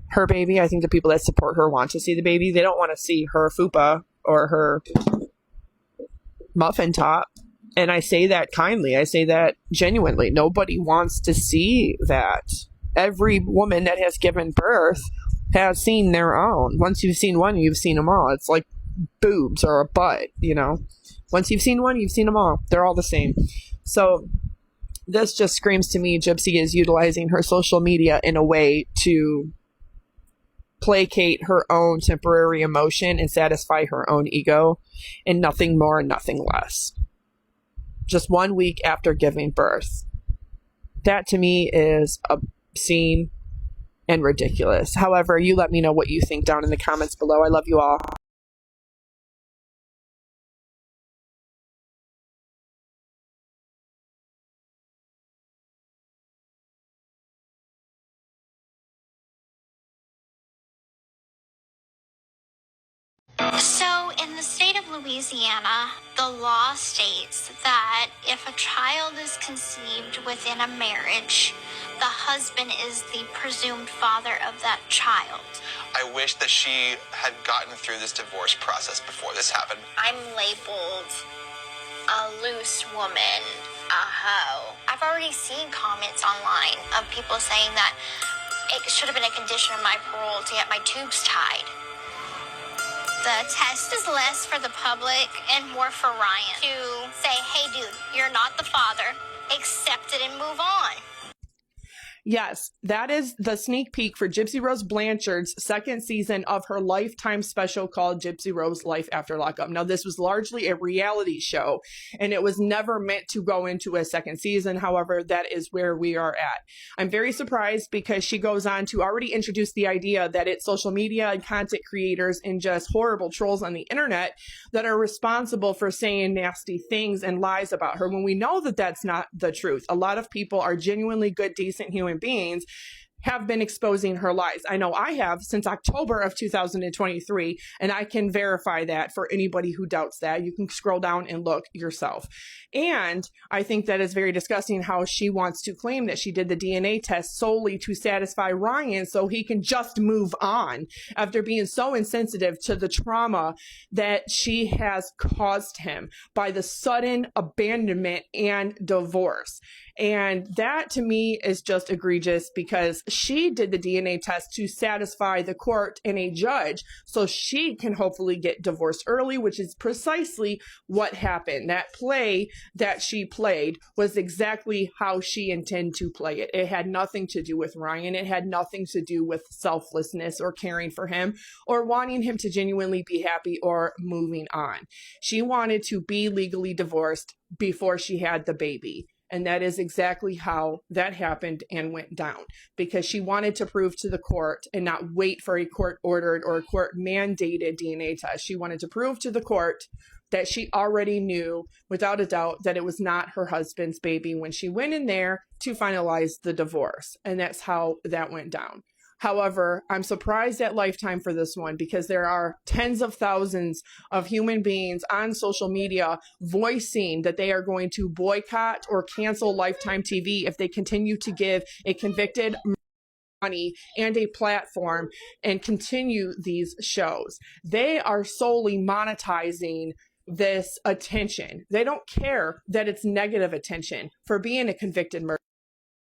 her baby. I think the people that support her want to see the baby. They don't want to see her fupa or her muffin top. And I say that kindly. I say that genuinely. Nobody wants to see that. Every woman that has given birth has seen their own. Once you've seen one, you've seen them all. It's like boobs or a butt, you know. Once you've seen one, you've seen them all. They're all the same. So this just screams to me Gypsy is utilizing her social media in a way to placate her own temporary emotion and satisfy her own ego, and nothing more and nothing less. Just 1 week after giving birth. That to me is obscene and ridiculous. However, you let me know what you think down in the comments below. I love you all. So, in the state of Louisiana, the law states that if a child is conceived within a marriage, the husband is the presumed father of that child. I wish that she had gotten through this divorce process before this happened. I'm labeled a loose woman, a hoe. I've already seen comments online of people saying that it should have been a condition of my parole to get my tubes tied. The test is less for the public and more for Ryan to say, hey, dude, you're not the father. Accept it and move on. Yes, that is the sneak peek for Gypsy Rose Blanchard's second season of her Lifetime special called Gypsy Rose Life After Lockup. Now, this was largely a reality show, and it was never meant to go into a second season. However, that is where we are at. I'm very surprised because she goes on to already introduce the idea that it's social media and content creators and just horrible trolls on the internet that are responsible for saying nasty things and lies about her, when we know that that's not the truth. A lot of people are genuinely good, decent human beings have been exposing her lies. I know I have since October of 2023, and I can verify that for anybody who doubts that. You can scroll down and look yourself. And I think that is very disgusting how she wants to claim that she did the DNA test solely to satisfy Ryan so he can just move on after being so insensitive to the trauma that she has caused him by the sudden abandonment and divorce. And that to me is just egregious because she did the DNA test to satisfy the court and a judge so she can hopefully get divorced early, which is precisely what happened. That play that she played was exactly how she intended to play it. It had nothing to do with Ryan. It had nothing to do with selflessness or caring for him or wanting him to genuinely be happy or moving on. She wanted to be legally divorced before she had the baby. And that is exactly how that happened and went down, because she wanted to prove to the court and not wait for a court-ordered or a court-mandated DNA test. She wanted to prove to the court that she already knew without a doubt that it was not her husband's baby when she went in there to finalize the divorce. And that's how that went down. However, I'm surprised at Lifetime for this one because there are tens of thousands of human beings on social media voicing that they are going to boycott or cancel Lifetime TV if they continue to give a convicted money and a platform and continue these shows. They are solely monetizing this attention. They don't care that it's negative attention for being a convicted murderer.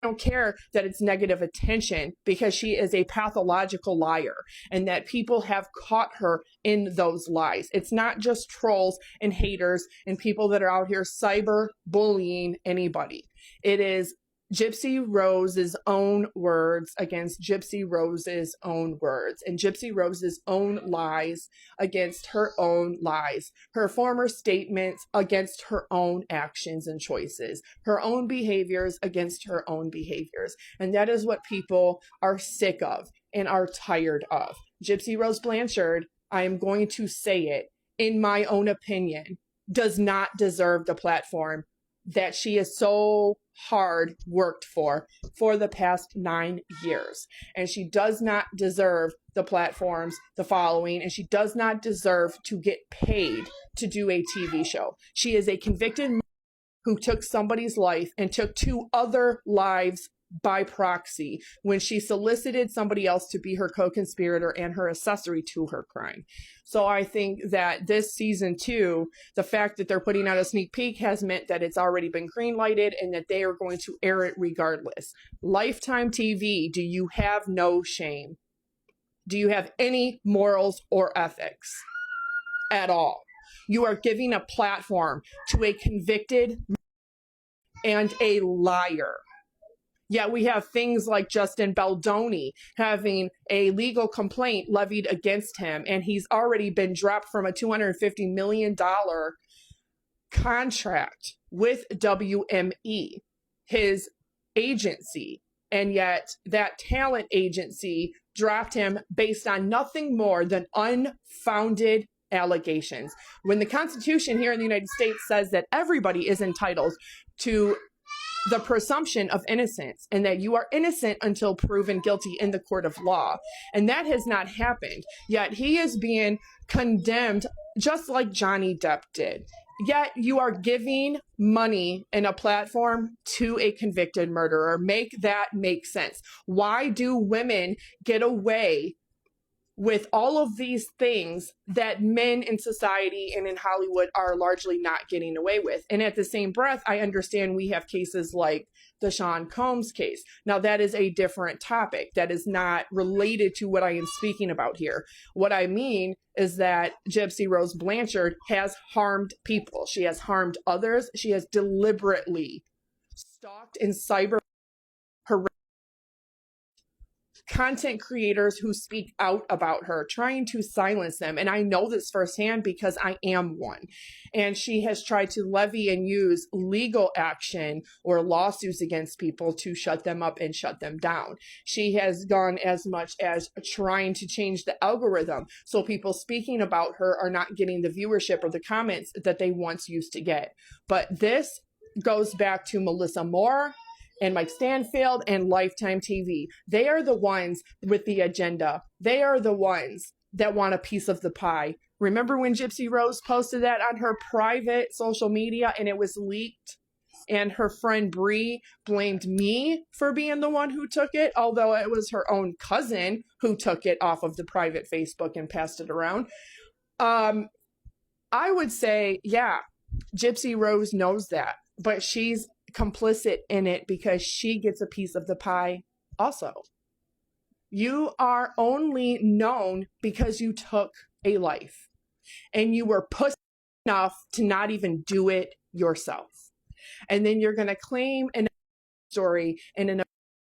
Don't care that it's negative attention because she is a pathological liar and that people have caught her in those lies. It's not just trolls and haters and people that are out here cyber bullying anybody. It is Gypsy Rose's own words against Gypsy Rose's own words, and Gypsy Rose's own lies against her own lies, her former statements against her own actions and choices, her own behaviors against her own behaviors. And that is what people are sick of and are tired of. Gypsy Rose Blanchard, I am going to say it, in my own opinion, does not deserve the platform that she is so hard worked for the past 9 years. And she does not deserve the platforms, the following, and she does not deserve to get paid to do a TV show. She is a convicted who took somebody's life and took 2 other lives by proxy when she solicited somebody else to be her co-conspirator and her accessory to her crime. So I think that this season 2, the fact that they're putting out a sneak peek has meant that it's already been green lighted and that they are going to air it regardless. Lifetime TV, do you have no shame? Do you have any morals or ethics at all? You are giving a platform to a convicted and a liar. Yet we have things like Justin Baldoni having a legal complaint levied against him, and he's already been dropped from a $250 million contract with WME, his agency. And yet that talent agency dropped him based on nothing more than unfounded allegations. When the Constitution here in the United States says that everybody is entitled to the presumption of innocence and that you are innocent until proven guilty in the court of law. And that has not happened. Yet he is being condemned just like Johnny Depp did. Yet you are giving money and a platform to a convicted murderer. Make that make sense. Why do women get away with all of these things that men in society and in Hollywood are largely not getting away with? And at the same breath, I understand we have cases like the Sean Combs case. Now, that is a different topic. That is not related to what I am speaking about here. What I mean is that Gypsy Rose Blanchard has harmed people. She has harmed others. She has deliberately stalked and cyber harassed content creators who speak out about her, trying to silence them. And I know this firsthand because I am one. And she has tried to levy and use legal action or lawsuits against people to shut them up and shut them down. She has gone as much as trying to change the algorithm so people speaking about her are not getting the viewership or the comments that they once used to get. But this goes back to Melissa Moore and Mike Stanfield and Lifetime TV. They are the ones with the agenda. They are the ones that want a piece of the pie. Remember when Gypsy Rose posted that on her private social media and it was leaked? And her friend Bree blamed me for being the one who took it, although it was her own cousin who took it off of the private Facebook and passed it around. I would say, yeah, Gypsy Rose knows that, but she's complicit in it because she gets a piece of the pie also. You are only known because you took a life and you were pussy enough to not even do it yourself. And then you're going to claim a story and a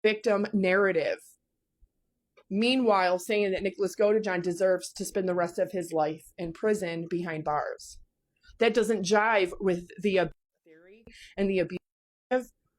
victim narrative. Meanwhile, saying that Nicholas Godejohn deserves to spend the rest of his life in prison behind bars. That doesn't jive with the theory and the abuse.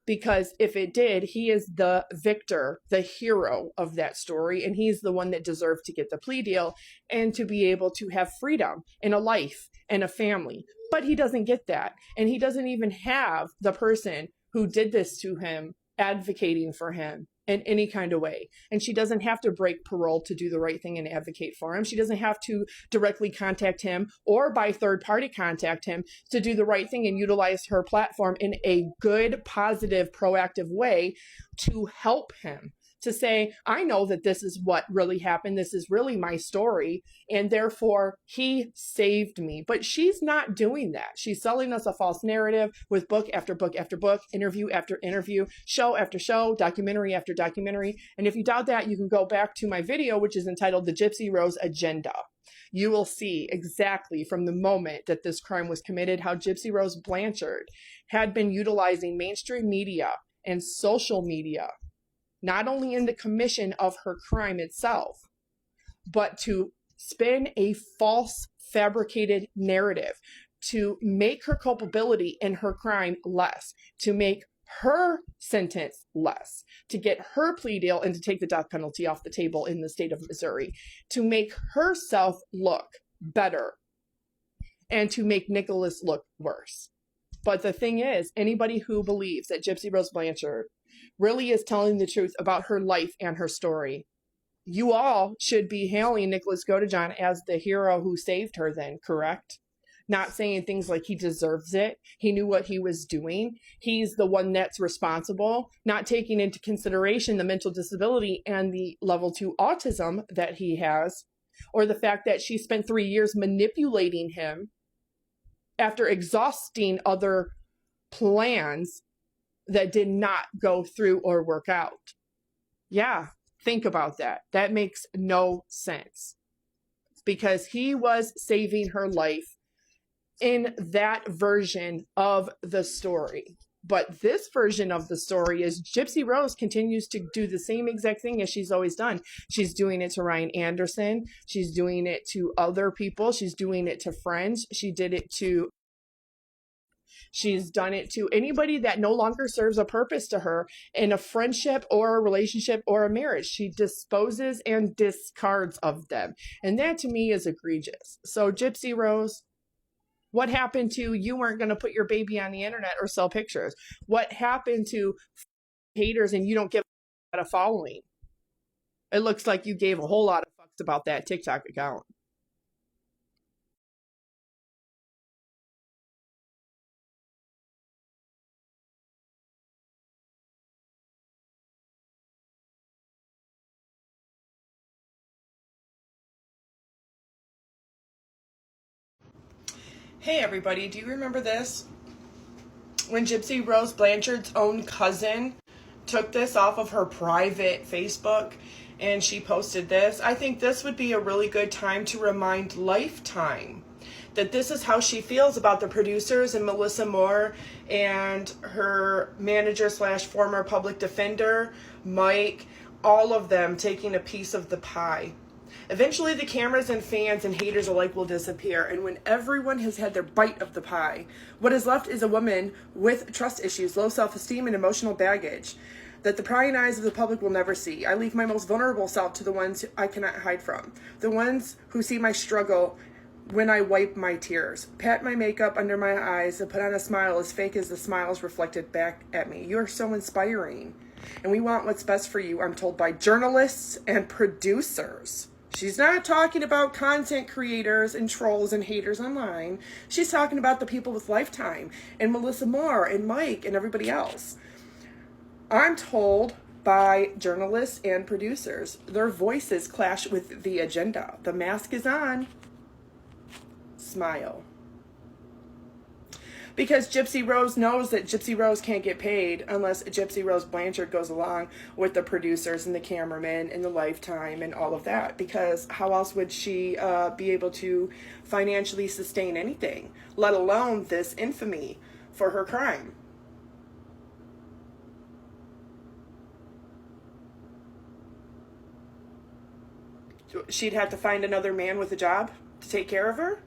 Because if it did, he is the victor, the hero of that story, and he's the one that deserved to get the plea deal and to be able to have freedom and a life and a family. But he doesn't get that, and he doesn't even have the person who did this to him advocating for him in any kind of way. And she doesn't have to break parole to do the right thing and advocate for him. She doesn't have to directly contact him or by third party contact him to do the right thing and utilize her platform in a good, positive, proactive way to help him. To say, I know that this is what really happened. This is really my story. And therefore, he saved me. But she's not doing that. She's selling us a false narrative with book after book after book, interview after interview, show after show, documentary after documentary. And if you doubt that, you can go back to my video, which is entitled The Gypsy Rose Agenda. You will see exactly from the moment that this crime was committed how Gypsy Rose Blanchard had been utilizing mainstream media and social media not only in the commission of her crime itself, but to spin a false fabricated narrative, to make her culpability in her crime less, to make her sentence less, to get her plea deal and to take the death penalty off the table in the state of Missouri, to make herself look better and to make Nicholas look worse. But the thing is, anybody who believes that Gypsy Rose Blanchard really is telling the truth about her life and her story, you all should be hailing Nicholas Godejohn as the hero who saved her then, correct? Not saying things like he deserves it. He knew what he was doing. He's the one that's responsible, not taking into consideration the mental disability and the level 2 autism that he has, or the fact that she spent 3 years manipulating him after exhausting other plans that did not go through or work out. Yeah, think about that. That makes no sense because he was saving her life in that version of the story. But this version of the story is Gypsy Rose continues to do the same exact thing as she's always done. She's doing it to Ryan Anderson. She's doing it to other people. She's doing it to friends. She's done it to anybody that no longer serves a purpose to her in a friendship or a relationship or a marriage. She disposes and discards of them. And that to me is egregious. So Gypsy Rose, what happened to you weren't going to put your baby on the internet or sell pictures? What happened to haters and you don't give a following? It looks like you gave a whole lot of fucks about that TikTok account. Hey everybody, do you remember this? When Gypsy Rose Blanchard's own cousin took this off of her private Facebook and she posted this, I think this would be a really good time to remind Lifetime that this is how she feels about the producers and Melissa Moore and her manager / former public defender, Mike, all of them taking a piece of the pie. Eventually the cameras and fans and haters alike will disappear, and when everyone has had their bite of the pie, what is left is a woman with trust issues, low self-esteem, and emotional baggage that the prying eyes of the public will never see. I leave my most vulnerable self to the ones I cannot hide from, the ones who see my struggle when I wipe my tears, pat my makeup under my eyes, and put on a smile as fake as the smiles reflected back at me. You are so inspiring, and we want what's best for you, I'm told by journalists and producers. She's not talking about content creators and trolls and haters online. She's talking about the people with Lifetime and Melissa Moore and Mike and everybody else. I'm told by journalists and producers. Their voices clash with the agenda. The mask is on. Smile. Because Gypsy Rose knows that Gypsy Rose can't get paid unless Gypsy Rose Blanchard goes along with the producers and the cameramen and the Lifetime and all of that. Because how else would she be able to financially sustain anything, let alone this infamy for her crime? She'd have to find another man with a job to take care of her?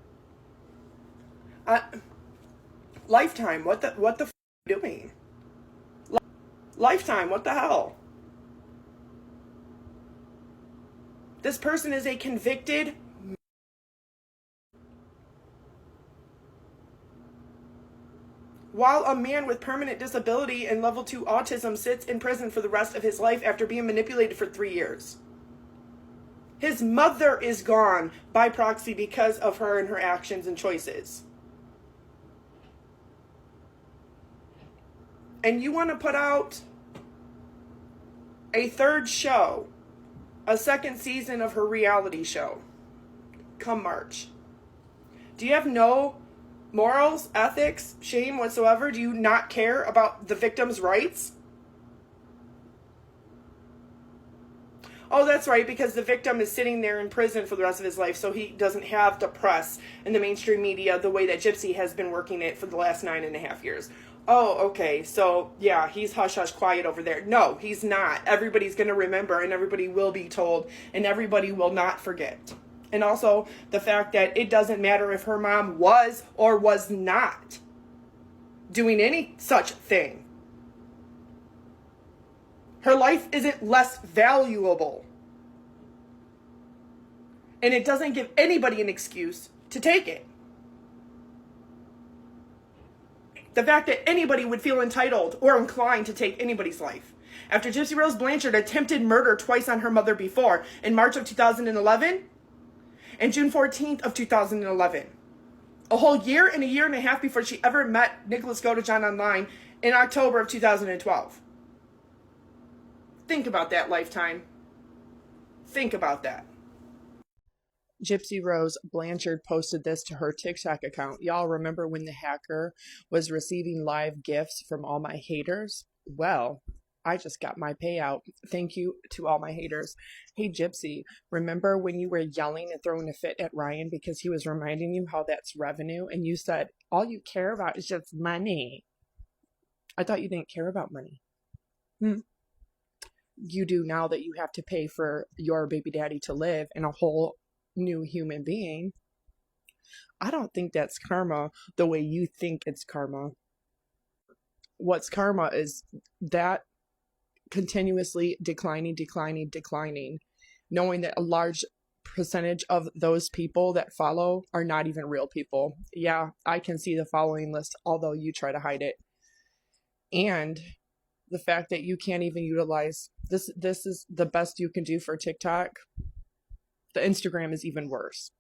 Lifetime, what the f are you doing? Lifetime, what the hell? This person is a convicted while a man with permanent disability and level 2 autism sits in prison for the rest of his life after being manipulated for 3 years. His mother is gone by proxy because of her and her actions and choices. And you want to put out a third show, a second season of her reality show, come March. Do you have no morals, ethics, shame whatsoever? Do you not care about the victim's rights? Oh, that's right, because the victim is sitting there in prison for the rest of his life, so he doesn't have the press and the mainstream media the way that Gypsy has been working it for the last 9.5 years. Oh, okay, so yeah, he's hush-hush quiet over there. No, he's not. Everybody's going to remember, and everybody will be told, and everybody will not forget. And also, the fact that it doesn't matter if her mom was or was not doing any such thing. Her life isn't less valuable. And it doesn't give anybody an excuse to take it. The fact that anybody would feel entitled or inclined to take anybody's life. After Gypsy Rose Blanchard attempted murder twice on her mother before, in March of 2011 and June 14th of 2011. A whole year and a year and a half before she ever met Nicholas Godejohn online in October of 2012. Think about that, Lifetime. Think about that. Gypsy Rose Blanchard posted this to her TikTok account. Y'all remember when the hacker was receiving live gifts from all my haters? Well, I just got my payout. Thank you to all my haters. Hey, Gypsy, remember when you were yelling and throwing a fit at Ryan because he was reminding you how that's revenue? And you said, all you care about is just money. I thought you didn't care about money. You do now that you have to pay for your baby daddy to live and a whole new human being. I don't think that's karma the way you think it's karma. What's karma is that continuously declining, knowing that a large percentage of those people that follow are not even real people. Yeah, I can see the following list, although you try to hide it. And the fact that you can't even utilize this is the best you can do for TikTok. The Instagram is even worse.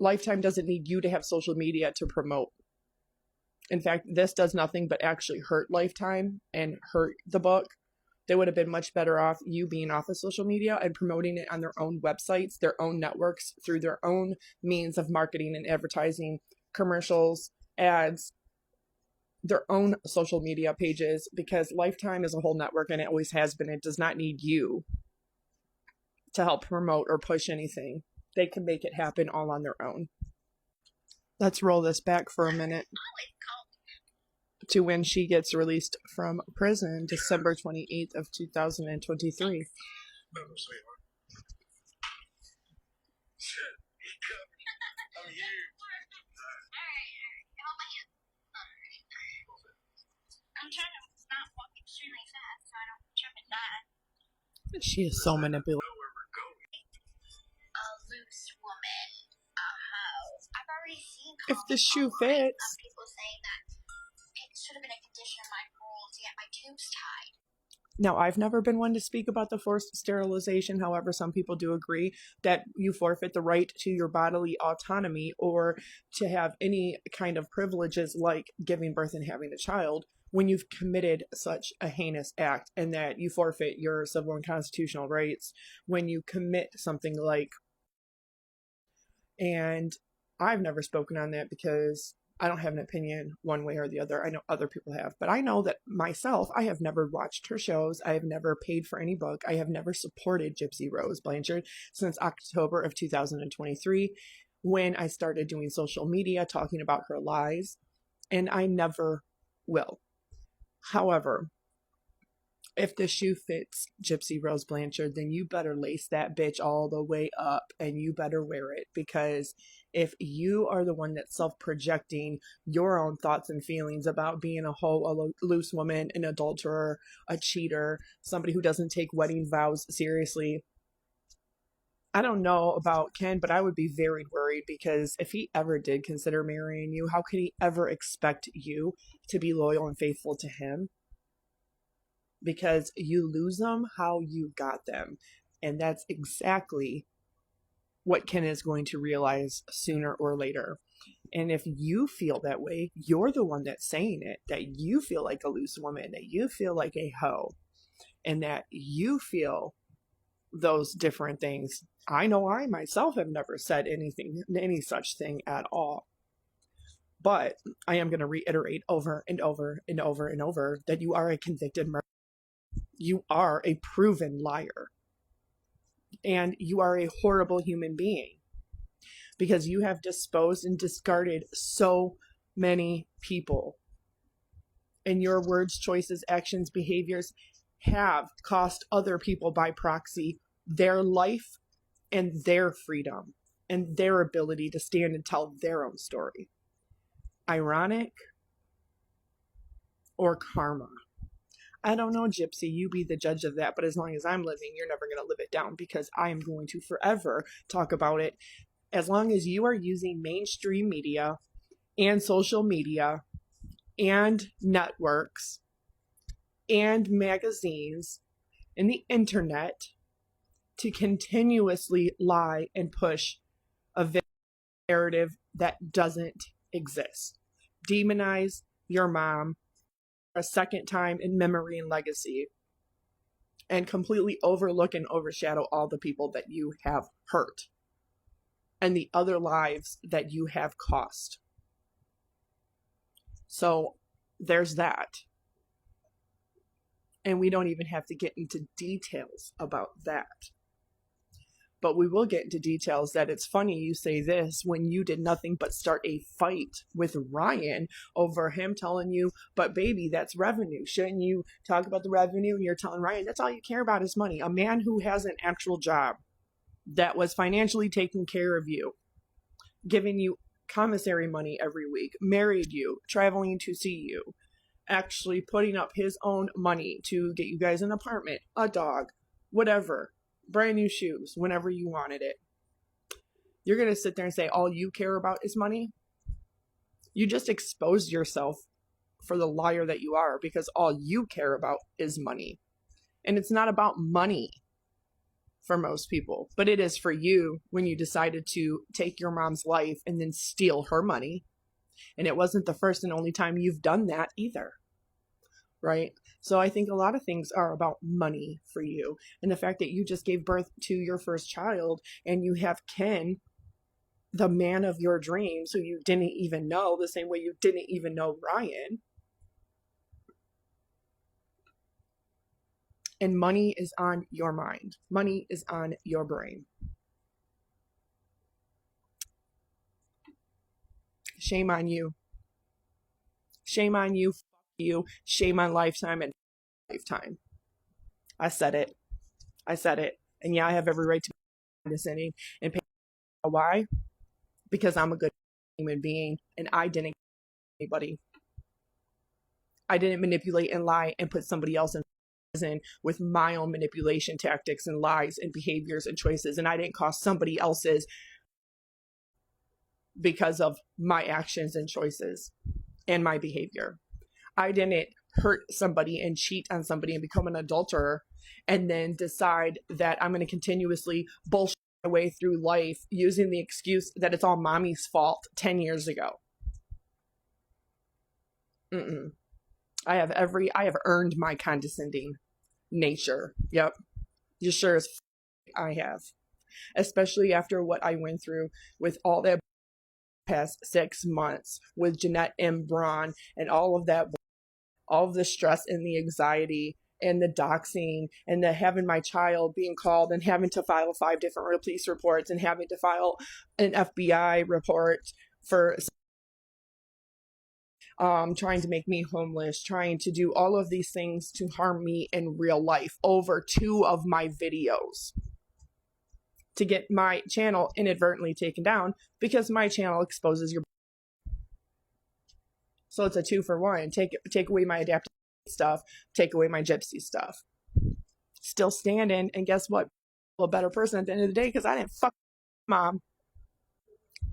Lifetime doesn't need you to have social media to promote. In fact, this does nothing but actually hurt Lifetime and hurt the book. They would have been much better off you being off of social media and promoting it on their own websites, their own networks, through their own means of marketing and advertising, commercials, ads, their own social media pages, because Lifetime is a whole network and it always has been. It does not need you to help promote or push anything. They can make it happen all on their own. Let's roll this back for a minute to when she gets released from prison, December 28th of 2023. I'm trying to not walk extremely fast so I don't trip and die. She is so manipulative. A loose woman, a hoe. I've already seen If the comments shoe online fits. of people saying that it should have been a condition of my parole to get my tubes tied. Now, I've never been one to speak about the forced sterilization. However, some people do agree that you forfeit the right to your bodily autonomy or to have any kind of privileges like giving birth and having a child when you've committed such a heinous act, and that you forfeit your civil and constitutional rights when you commit something like. And I've never spoken on that because I don't have an opinion one way or the other. I know other people have, but I know that myself, I have never watched her shows. I have never paid for any book. I have never supported Gypsy Rose Blanchard since October of 2023 when I started doing social media talking about her lies, and I never will. However, if the shoe fits Gypsy Rose Blanchard, then you better lace that bitch all the way up and you better wear it, because if you are the one that's self-projecting your own thoughts and feelings about being a hoe, a loose woman, an adulterer, a cheater, somebody who doesn't take wedding vows seriously, I don't know about Ken, but I would be very worried, because if he ever did consider marrying you, how could he ever expect you to be loyal and faithful to him? Because you lose them how you got them. And that's exactly what Ken is going to realize sooner or later. And if you feel that way, you're the one that's saying it, that you feel like a loose woman, that you feel like a hoe, and that you feel those different things. I know I myself have never said any such thing at all. But I am going to reiterate over and over and over and over that you are a convicted murderer. You are a proven liar. And you are a horrible human being, because you have disposed and discarded so many people. And your words, choices, actions, behaviors have cost other people by proxy their life and their freedom and their ability to stand and tell their own story. Ironic or karma? I don't know, Gypsy. You be the judge of that. But as long as I'm living, you're never going to live it down, because I am going to forever talk about it. As long as you are using mainstream media and social media and networks and magazines and the internet to continuously lie and push a narrative that doesn't exist. Demonize your mom a second time in memory and legacy, and completely overlook and overshadow all the people that you have hurt and the other lives that you have cost. So there's that. And we don't even have to get into details about that. But we will get into details that it's funny you say this when you did nothing but start a fight with Ryan over him telling you, but baby, that's revenue. Shouldn't you talk about the revenue? And you're telling Ryan, that's all you care about is money. A man who has an actual job that was financially taking care of you, giving you commissary money every week, married you, traveling to see you, actually putting up his own money to get you guys an apartment, a dog, whatever. Brand new shoes whenever you wanted it. You're going to sit there and say all you care about is money? You just exposed yourself for the liar that you are, because all you care about is money. And it's not about money for most people, but it is for you when you decided to take your mom's life and then steal her money. And it wasn't the first and only time you've done that either. Right? So I think a lot of things are about money for you. And the fact that you just gave birth to your first child and you have Ken, the man of your dreams, who you didn't even know, the same way you didn't even know Ryan. And money is on your mind. Money is on your brain. Shame on you. Shame on you. you, shame on lifetime and lifetime. I said it. And yeah, I have every right to be condescending and pay. Why? Because I'm a good human being and I didn't anybody. I didn't manipulate and lie and put somebody else in prison with my own manipulation tactics and lies and behaviors and choices. And I didn't cost somebody else's because of my actions and choices and my behavior. I didn't hurt somebody and cheat on somebody and become an adulterer and then decide that I'm going to continuously bullshit my way through life using the excuse that it's all mommy's fault 10 years ago. I have earned my condescending nature. Yep. You sure as I have. Especially after what I went through with all that past 6 months with Jeanette and Braun and all of that, all of the stress and the anxiety and the doxing and the having my child being called and having to file 5 different police reports and having to file an FBI report for trying to make me homeless, trying to do all of these things to harm me in real life over 2 of my videos to get my channel inadvertently taken down because my channel exposes your. So it's a 2 for 1. Take away my adaptive stuff, take away my gypsy stuff. Still standing, and guess what? A better person at the end of the day because I didn't fuck mom.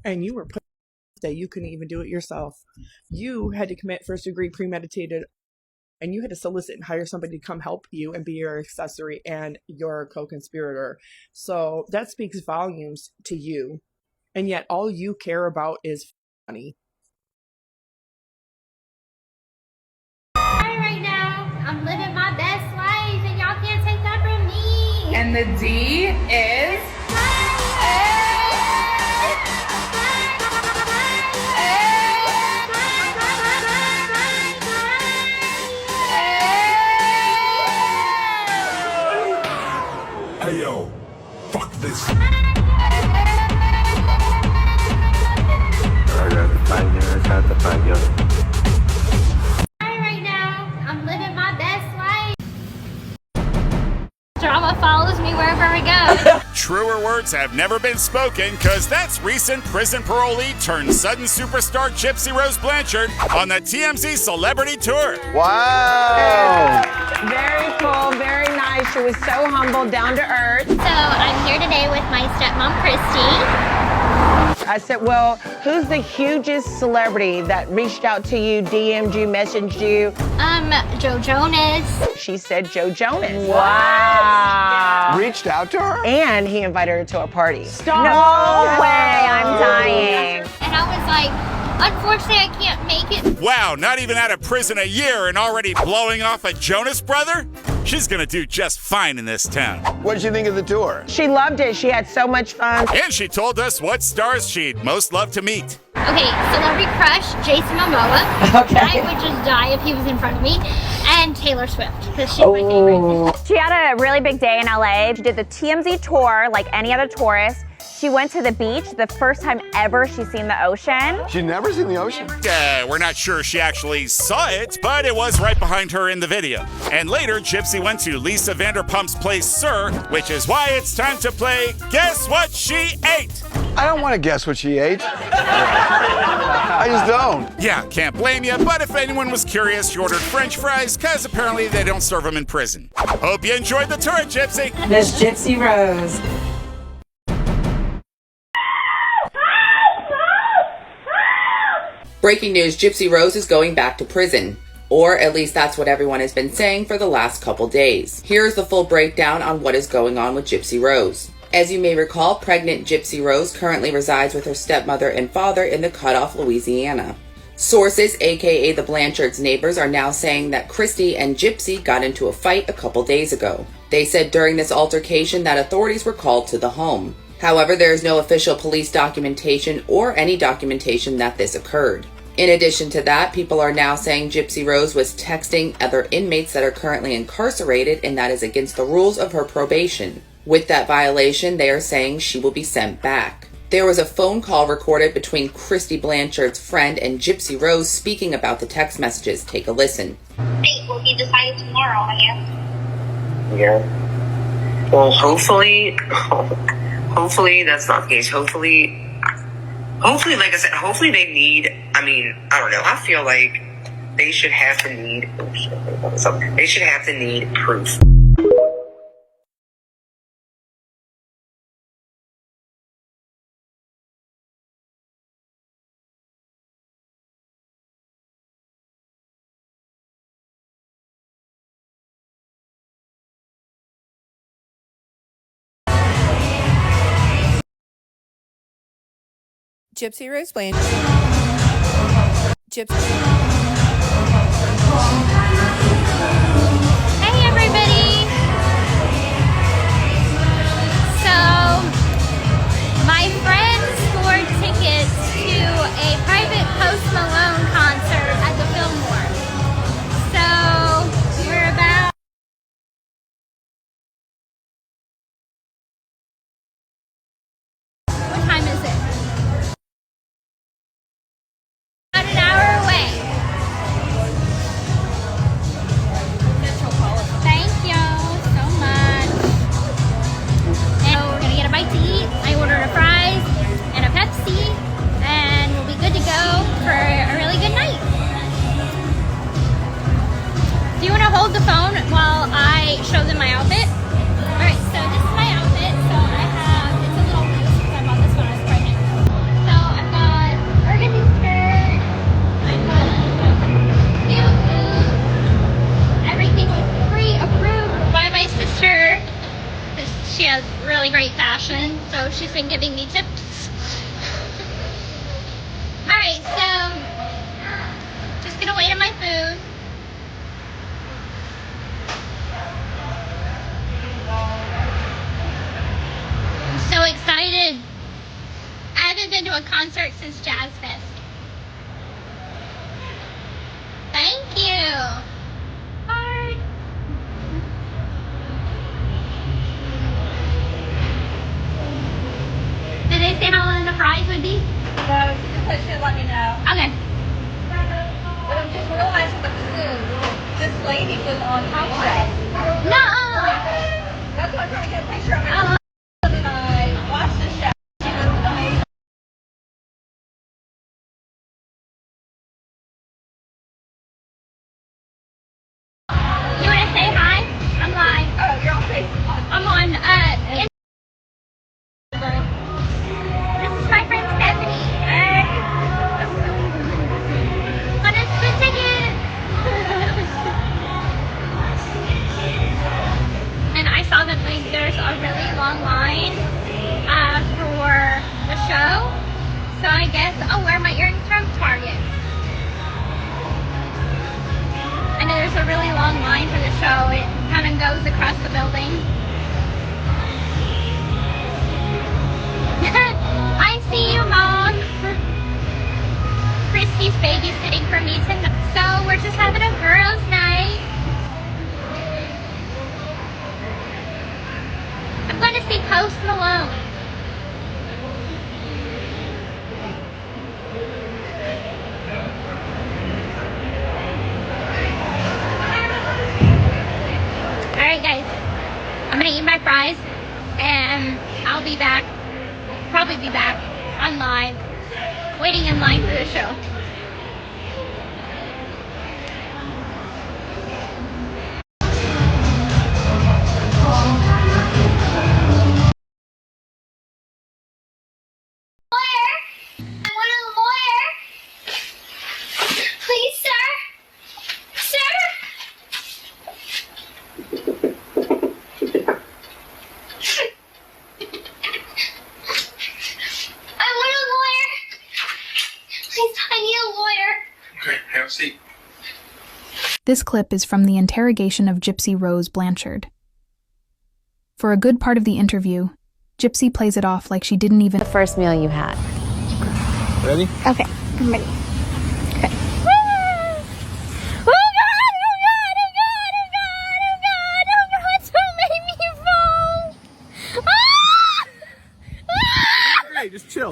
And you were put that you couldn't even do it yourself. You had to commit first-degree premeditated, and you had to solicit and hire somebody to come help you and be your accessory and your co-conspirator. So that speaks volumes to you. And yet all you care about is money. Right now, I'm living my best life, and y'all can't take that from me. And the D is... Hey yo, fuck this. I got the fire. Right now, I'm living my best life. Drama follows me wherever I go. Truer words have never been spoken, because that's recent prison parolee turned sudden superstar Gypsy Rose Blanchard on the TMZ Celebrity Tour. Wow! Very cool, very nice. She was so humble, down to earth. So I'm here today with my stepmom, Christy. I said, well, who's the hugest celebrity that reached out to you, DM'd you, messaged you? Joe Jonas. She said Joe Jonas. Wow. Reached out to her? And he invited her to a party. Stop. No way, I'm dying. And I was like, unfortunately, I can't make it. Wow, not even out of prison a year and already blowing off a Jonas brother? She's gonna do just fine in this town. What did you think of the tour? She loved it. She had so much fun. And she told us what stars she'd most love to meet. Okay, celebrity crush, Jason Momoa. Okay. I would just die if he was in front of me. And Taylor Swift, because she's my favorite. She had a really big day in LA. She did the TMZ tour like any other tourist. She went to the beach, the first time ever she's seen the ocean. She'd never seen the ocean? We're not sure she actually saw it, but it was right behind her in the video. And later, Gypsy went to Lisa Vanderpump's place, Sir, which is why it's time to play Guess What She Ate. I don't want to guess what she ate. I just don't. Yeah, can't blame you, but if anyone was curious, she ordered French fries, because apparently they don't serve them in prison. Hope you enjoyed the tour, Gypsy. Miss Gypsy Rose. Breaking news, Gypsy Rose is going back to prison. Or at least that's what everyone has been saying for the last couple days. Here's the full breakdown on what is going on with Gypsy Rose. As you may recall, pregnant Gypsy Rose currently resides with her stepmother and father in the Cutoff, Louisiana. Sources, aka the Blanchards' neighbors, are now saying that Christy and Gypsy got into a fight a couple days ago. They said during this altercation that authorities were called to the home. However, there is no official police documentation or any documentation that this occurred. In addition to that, people are now saying Gypsy Rose was texting other inmates that are currently incarcerated, and that is against the rules of her probation. With that violation, they are saying she will be sent back. There was a phone call recorded between Christy Blanchard's friend and Gypsy Rose speaking about the text messages. Take a listen. Fate will be decided tomorrow, I guess. Yeah. Well, hopefully that's not the case. Hopefully, like I said, hopefully they need, I don't know. I feel like they should have to need proof. Gypsy Rose Blanchard. Hey everybody! So, my friend scored tickets to a private Post Malone concert at the Fillmore. So, we're about... What time is it? About an hour away. Thank you so much. And we're gonna get a bite to eat. I ordered a fries and a Pepsi, and we'll be good to go for a really good night. Do you want to hold the phone while I show them my outfit? Alright, so this is my outfit. So I have, it's a little loose because I bought this when I was pregnant. So I've got burgundy skirt. I've got new boots. Everything was pre-approved by my sister. She has really great fashion, so she's been giving me tips. Alright, so just gonna wait on my food. I'm so excited. I haven't been to a concert since Jazz Fest. Thank you. Bye. Did they say how long the fries would be? No, she just said she'll let me know. Okay. But I'm just realizing that this lady was on top of it. No! That's why I'm trying to get a picture of her. And I watched the show. She was amazing. You want to say hi? I'm live. Oh, you're on Facebook. I'm on, Instagram. This is my friend Stephanie. Hey. On a spin ticket. And I saw that there's a really long line for the show. So I guess I'll wear my earrings from Target. I know there's a really long line for the show. It kind of goes across the building. I see you, Mom. Christy's babysitting for me tonight, so we're just having a girls' night. I'm going to see Post Malone. Alright guys, I'm going to eat my fries and I'll be back, probably be back on live, waiting in line for the show. Please, sir. Sir. I want a lawyer. Please, I need a lawyer. Okay, have a seat. This clip is from the interrogation of Gypsy Rose Blanchard. For a good part of the interview, Gypsy plays it off like she didn't even... The first meal you had. Ready? Okay, I'm ready. Okay. Hey, just chill.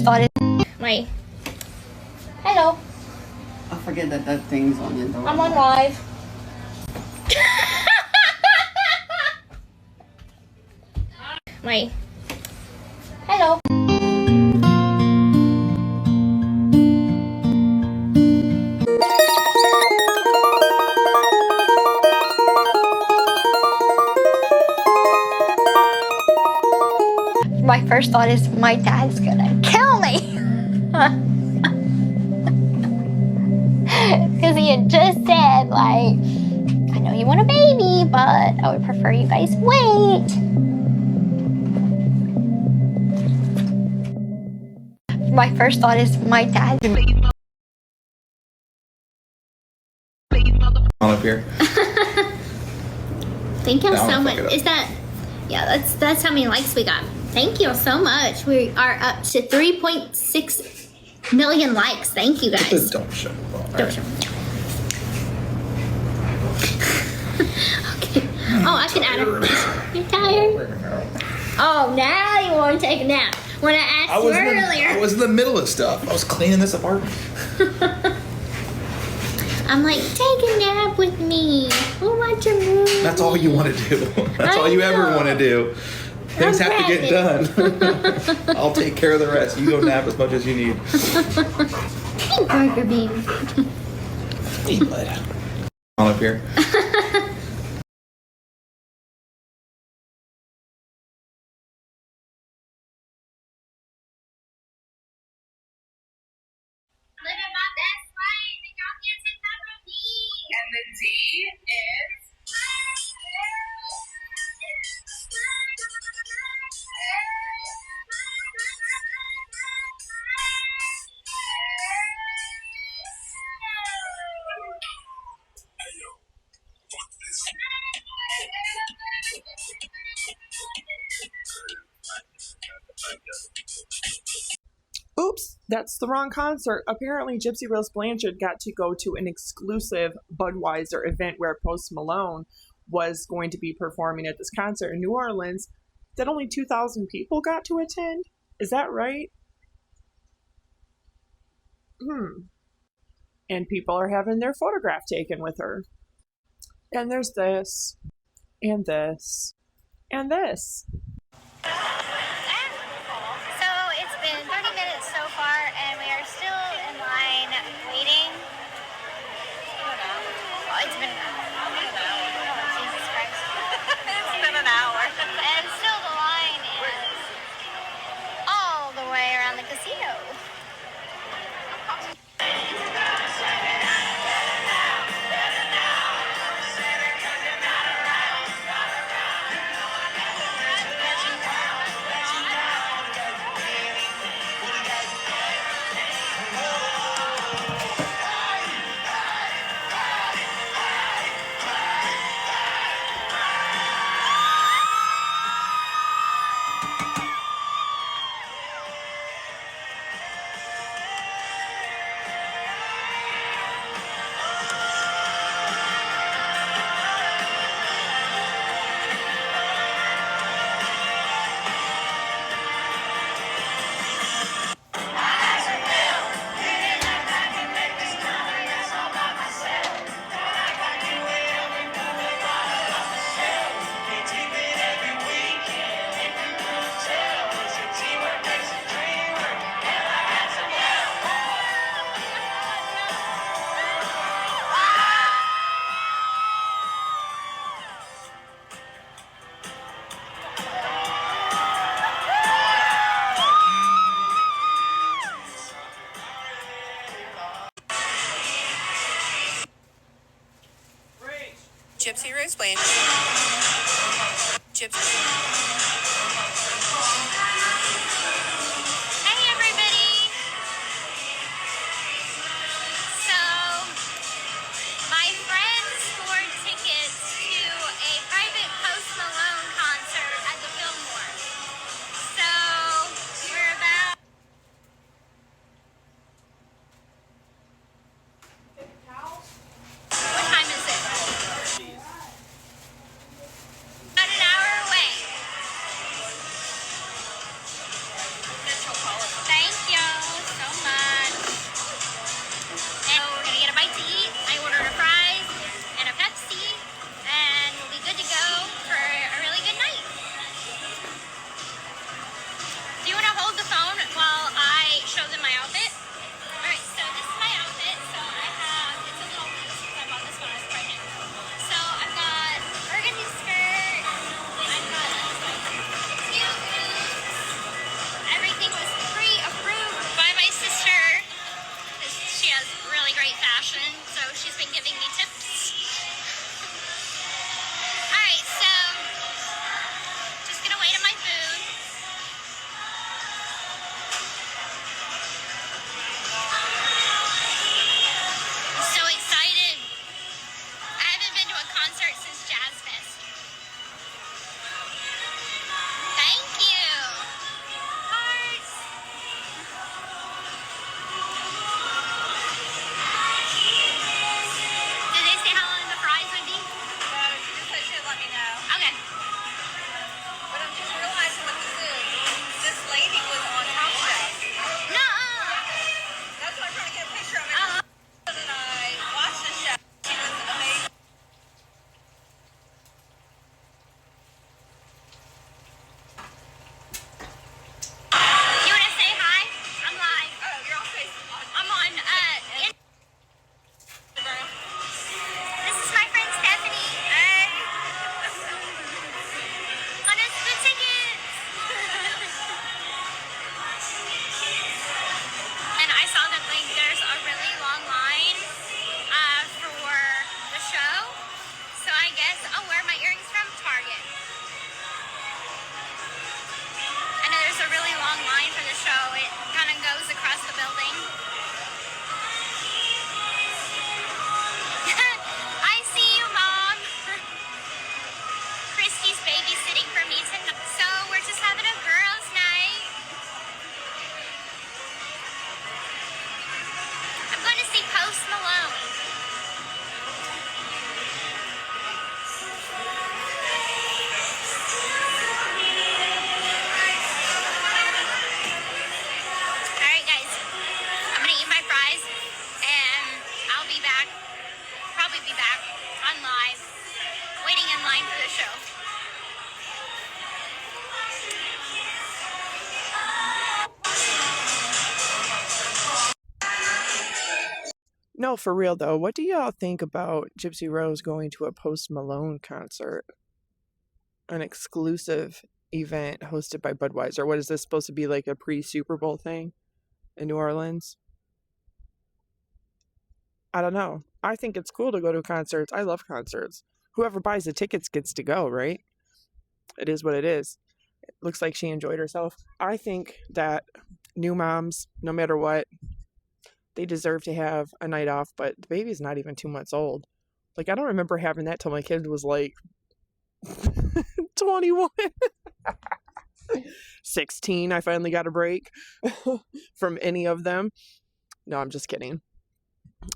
thought is, wait. Hello. I forget that thing's on your door. I'm on live. Wait. Hello. My first thought is my dad's gonna kill me. Because he had just said, like, I know you want a baby, but I would prefer you guys wait. My first thought is my dad. On up here. Thank you Now so I'm much. fucking up. Is that, yeah, that's how many likes we got. Thank you so much. We are up to 3.6 million likes. Thank you guys. Don't show. Don't show. Okay. Oh, I can add a. You're tired? Oh, now you want to take a nap. When I asked you earlier. I was in the middle of stuff. I was cleaning this apartment. I'm like, take a nap with me. We'll watch a movie. That's all you want to do. That's all you ever want to do. Things have to get done. I'll take care of the rest. You go nap as much as you need. Hey, burger baby. Hey, bud. On up here. Living my best life, and y'all can't take that from me. And the D is Oops, that's the wrong concert. Apparently, Gypsy Rose Blanchard got to go to an exclusive Budweiser event where Post Malone was going to be performing at this concert in New Orleans that only 2,000 people got to attend. Is that right? And people are having their photograph taken with her. And there's this, and this, and this. So it's been 30 minutes so far, and we are still in line waiting. Oh, it's been Jesus Christ. It's been an hour. And still the line is all the way around the casino. Gypsy Rose Blanchard. Gypsy. Hey everybody! So, my friends scored tickets to a private Post Malone concert at the Fillmore. So, we're about... What time is it? About an hour away. No, for real though, what do y'all think about Gypsy Rose going to a Post Malone concert? An exclusive event hosted by Budweiser. What is this supposed to be, like a pre-Super Bowl thing in New Orleans? I don't know. I think it's cool to go to concerts. I love concerts. Whoever buys the tickets gets to go, right? It is what it is. It looks like she enjoyed herself. I think that new moms, no matter what, they deserve to have a night off, but the baby's not even 2 months old. Like, I don't remember having that till my kid was like 21. 16, I finally got a break from any of them. No, I'm just kidding.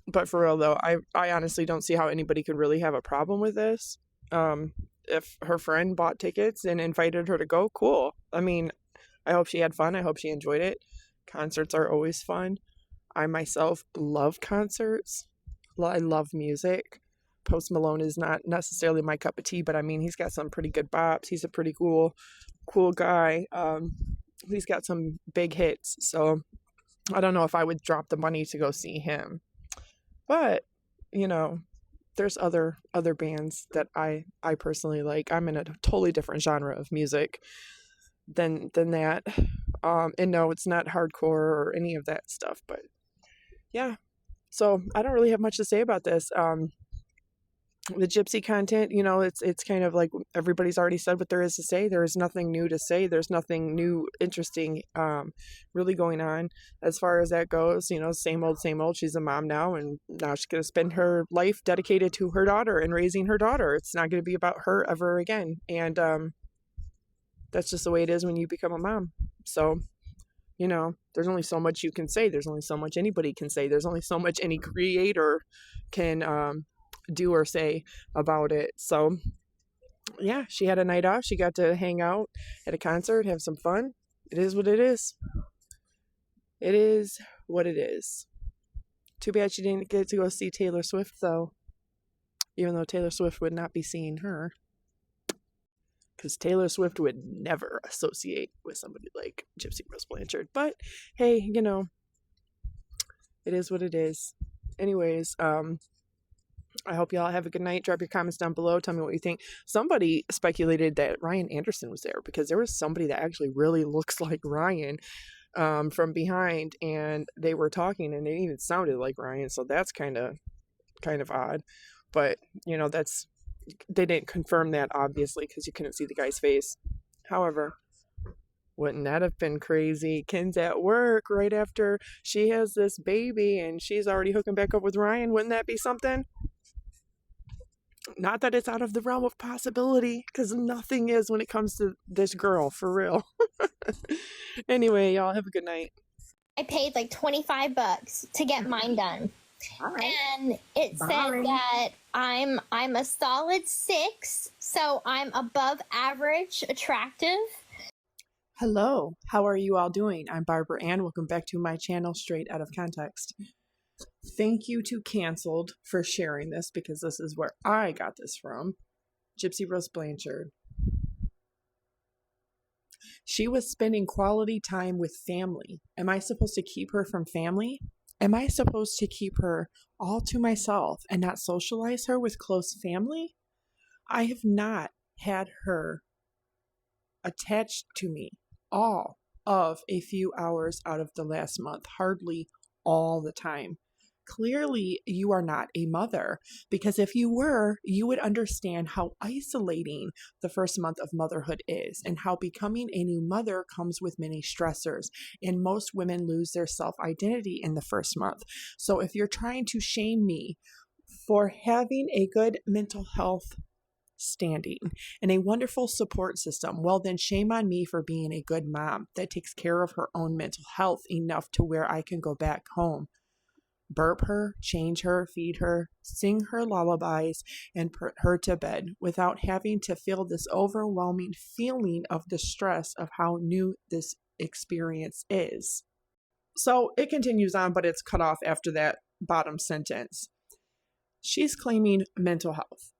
But for real though, I honestly don't see how anybody could really have a problem with this. If her friend bought tickets and invited her to go, cool. I mean, I hope she had fun. I hope she enjoyed it. Concerts are always fun. I myself love concerts. I love music. Post Malone is not necessarily my cup of tea, but I mean, he's got some pretty good bops. He's a pretty cool guy. He's got some big hits. So I don't know if I would drop the money to go see him. But, you know, there's other bands that I personally like. I'm in a totally different genre of music than that. And no, it's not hardcore or any of that stuff. But yeah, so I don't really have much to say about this. The Gypsy content, you know, it's kind of like everybody's already said what there is to say. There is nothing new to say. There's nothing new, interesting, really going on as far as that goes. You know, same old. She's a mom now, and now she's going to spend her life dedicated to her daughter and raising her daughter. It's not going to be about her ever again. And that's just the way it is when you become a mom. So, you know, there's only so much you can say. There's only so much anybody can say. There's only so much any creator can do or say about it. So yeah, she had a night off. She got to hang out at a concert, have some fun. It is what it is. It is what it is. Too bad she didn't get to go see Taylor Swift though, even though Taylor Swift would not be seeing her, because Taylor Swift would never associate with somebody like Gypsy Rose Blanchard. But hey, you know, it is what it is. Anyways, I hope y'all have a good night. Drop your comments down below. Tell me what you think. Somebody speculated that Ryan Anderson was there, because there was somebody that actually really looks like Ryan from behind, and they were talking and it even sounded like Ryan. So that's kind of odd. But, you know, they didn't confirm that, obviously, because you couldn't see the guy's face. However, wouldn't that have been crazy? Ken's at work right after she has this baby and she's already hooking back up with Ryan. Wouldn't that be something? Not that it's out of the realm of possibility, because nothing is when it comes to this girl, for real. Anyway, y'all have a good night. I paid like $25 to get mine done. Right. And it said that I'm a solid 6, so I'm above average attractive. Hello, how are you all doing? I'm Barbara Ann. Welcome back to my channel, Straight Out of Context. Thank you to Canceled for sharing this, because this is where I got this from. Gypsy Rose Blanchard. She was spending quality time with family. Am I supposed to keep her from family? Am I supposed to keep her all to myself and not socialize her with close family? I have not had her attached to me all of a few hours out of the last month, hardly all the time. Clearly, you are not a mother, because if you were, you would understand how isolating the first month of motherhood is, and how becoming a new mother comes with many stressors, and most women lose their self-identity in the first month. So if you're trying to shame me for having a good mental health standing and a wonderful support system, well then shame on me for being a good mom that takes care of her own mental health enough to where I can go back home, burp her, change her, feed her, sing her lullabies, and put her to bed without having to feel this overwhelming feeling of the stress of how new this experience is. So it continues on, but it's cut off after that bottom sentence. She's claiming mental health.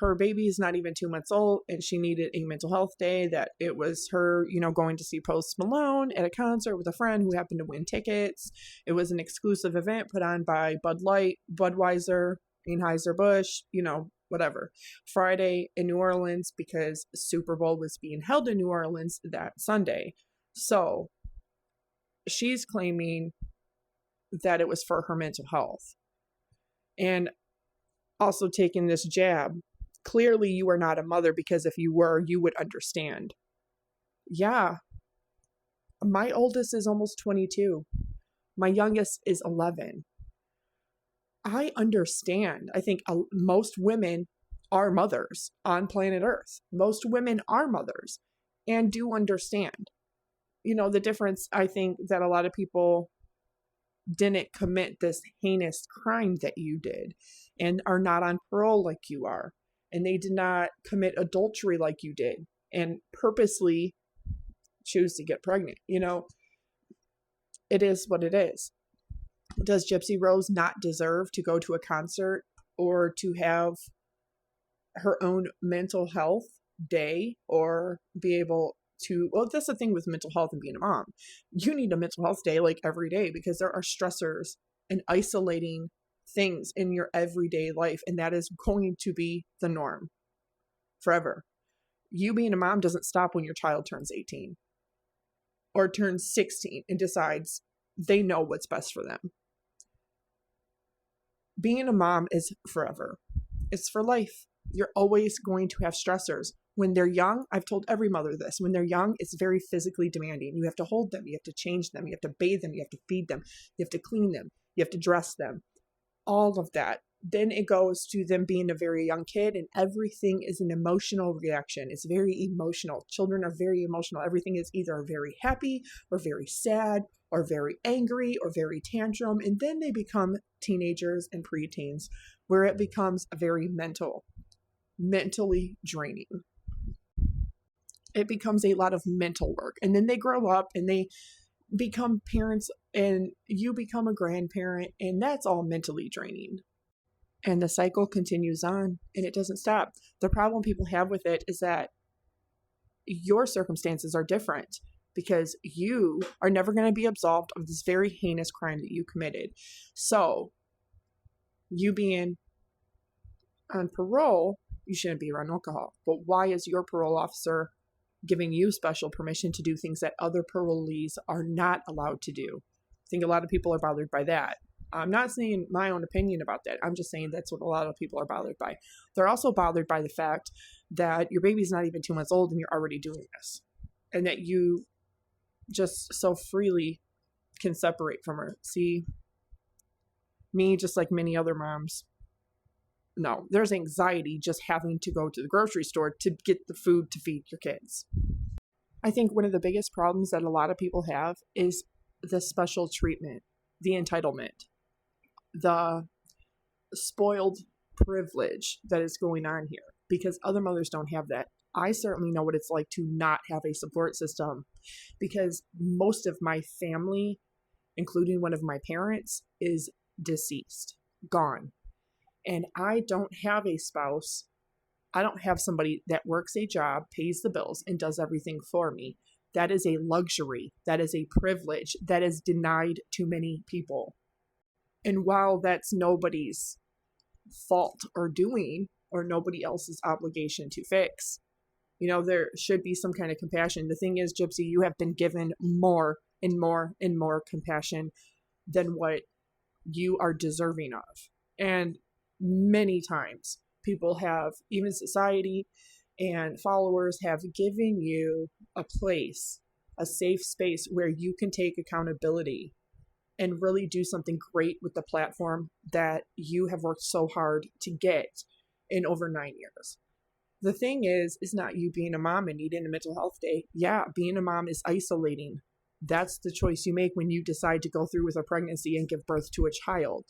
her baby is not even 2 months old and she needed a mental health day, that it was her, going to see Post Malone at a concert with a friend who happened to win tickets. It was an exclusive event put on by Bud Light, Budweiser, Anheuser-Busch, whatever. Friday in New Orleans, because Super Bowl was being held in New Orleans that Sunday. So she's claiming that it was for her mental health. And also taking this jab. Clearly you are not a mother, because if you were, you would understand. Yeah. My oldest is almost 22. My youngest is 11. I understand. I think most women are mothers on planet Earth. Most women are mothers and do understand. The difference, I think, that a lot of people didn't commit this heinous crime that you did and are not on parole like you are. And they did not commit adultery like you did and purposely choose to get pregnant. It is what it is. Does Gypsy Rose not deserve to go to a concert or to have her own mental health day or be able to, well, that's the thing with mental health and being a mom. You need a mental health day like every day, because there are stressors and isolating things in your everyday life, and that is going to be the norm forever. You being a mom doesn't stop when your child turns 18 or turns 16 and decides they know what's best for them. Being a mom is forever. It's for life. You're always going to have stressors. When they're young, I've told every mother this, when they're young, it's very physically demanding. You have to hold them, you have to change them, you have to bathe them, you have to feed them, you have to clean them, you have to dress them, all of that. Then it goes to them being a very young kid, and everything is an emotional reaction. It's very emotional. Children are very emotional. Everything is either very happy or very sad or very angry or very tantrum. And then they become teenagers and preteens, where it becomes very mentally draining. It becomes a lot of mental work. And then they grow up and they become parents, and you become a grandparent, and that's all mentally draining. And the cycle continues on, and it doesn't stop. The problem people have with it is that your circumstances are different, because you are never going to be absolved of this very heinous crime that you committed. So, you being on parole, you shouldn't be around alcohol. But why is your parole officer giving you special permission to do things that other parolees are not allowed to do? I think a lot of people are bothered by that. I'm not saying my own opinion about that. I'm just saying that's what a lot of people are bothered by. They're also bothered by the fact that your baby's not even 2 months old and you're already doing this. And that you just so freely can separate from her. See, me, just like many other moms, no, there's anxiety just having to go to the grocery store to get the food to feed your kids. I think one of the biggest problems that a lot of people have is the special treatment, the entitlement, the spoiled privilege that is going on here, because other mothers don't have that. I certainly know what it's like to not have a support system, because most of my family, including one of my parents, is deceased, gone. And I don't have a spouse. I don't have somebody that works a job, pays the bills, and does everything for me. That is a luxury. That is a privilege that is denied to many people. And while that's nobody's fault or doing, or nobody else's obligation to fix, there should be some kind of compassion. The thing is, Gypsy, you have been given more and more and more compassion than what you are deserving of. And many times people have, even society and followers have given you a place, a safe space where you can take accountability and really do something great with the platform that you have worked so hard to get in over 9 years. The thing is not you being a mom and needing a mental health day. Yeah, being a mom is isolating. That's the choice you make when you decide to go through with a pregnancy and give birth to a child.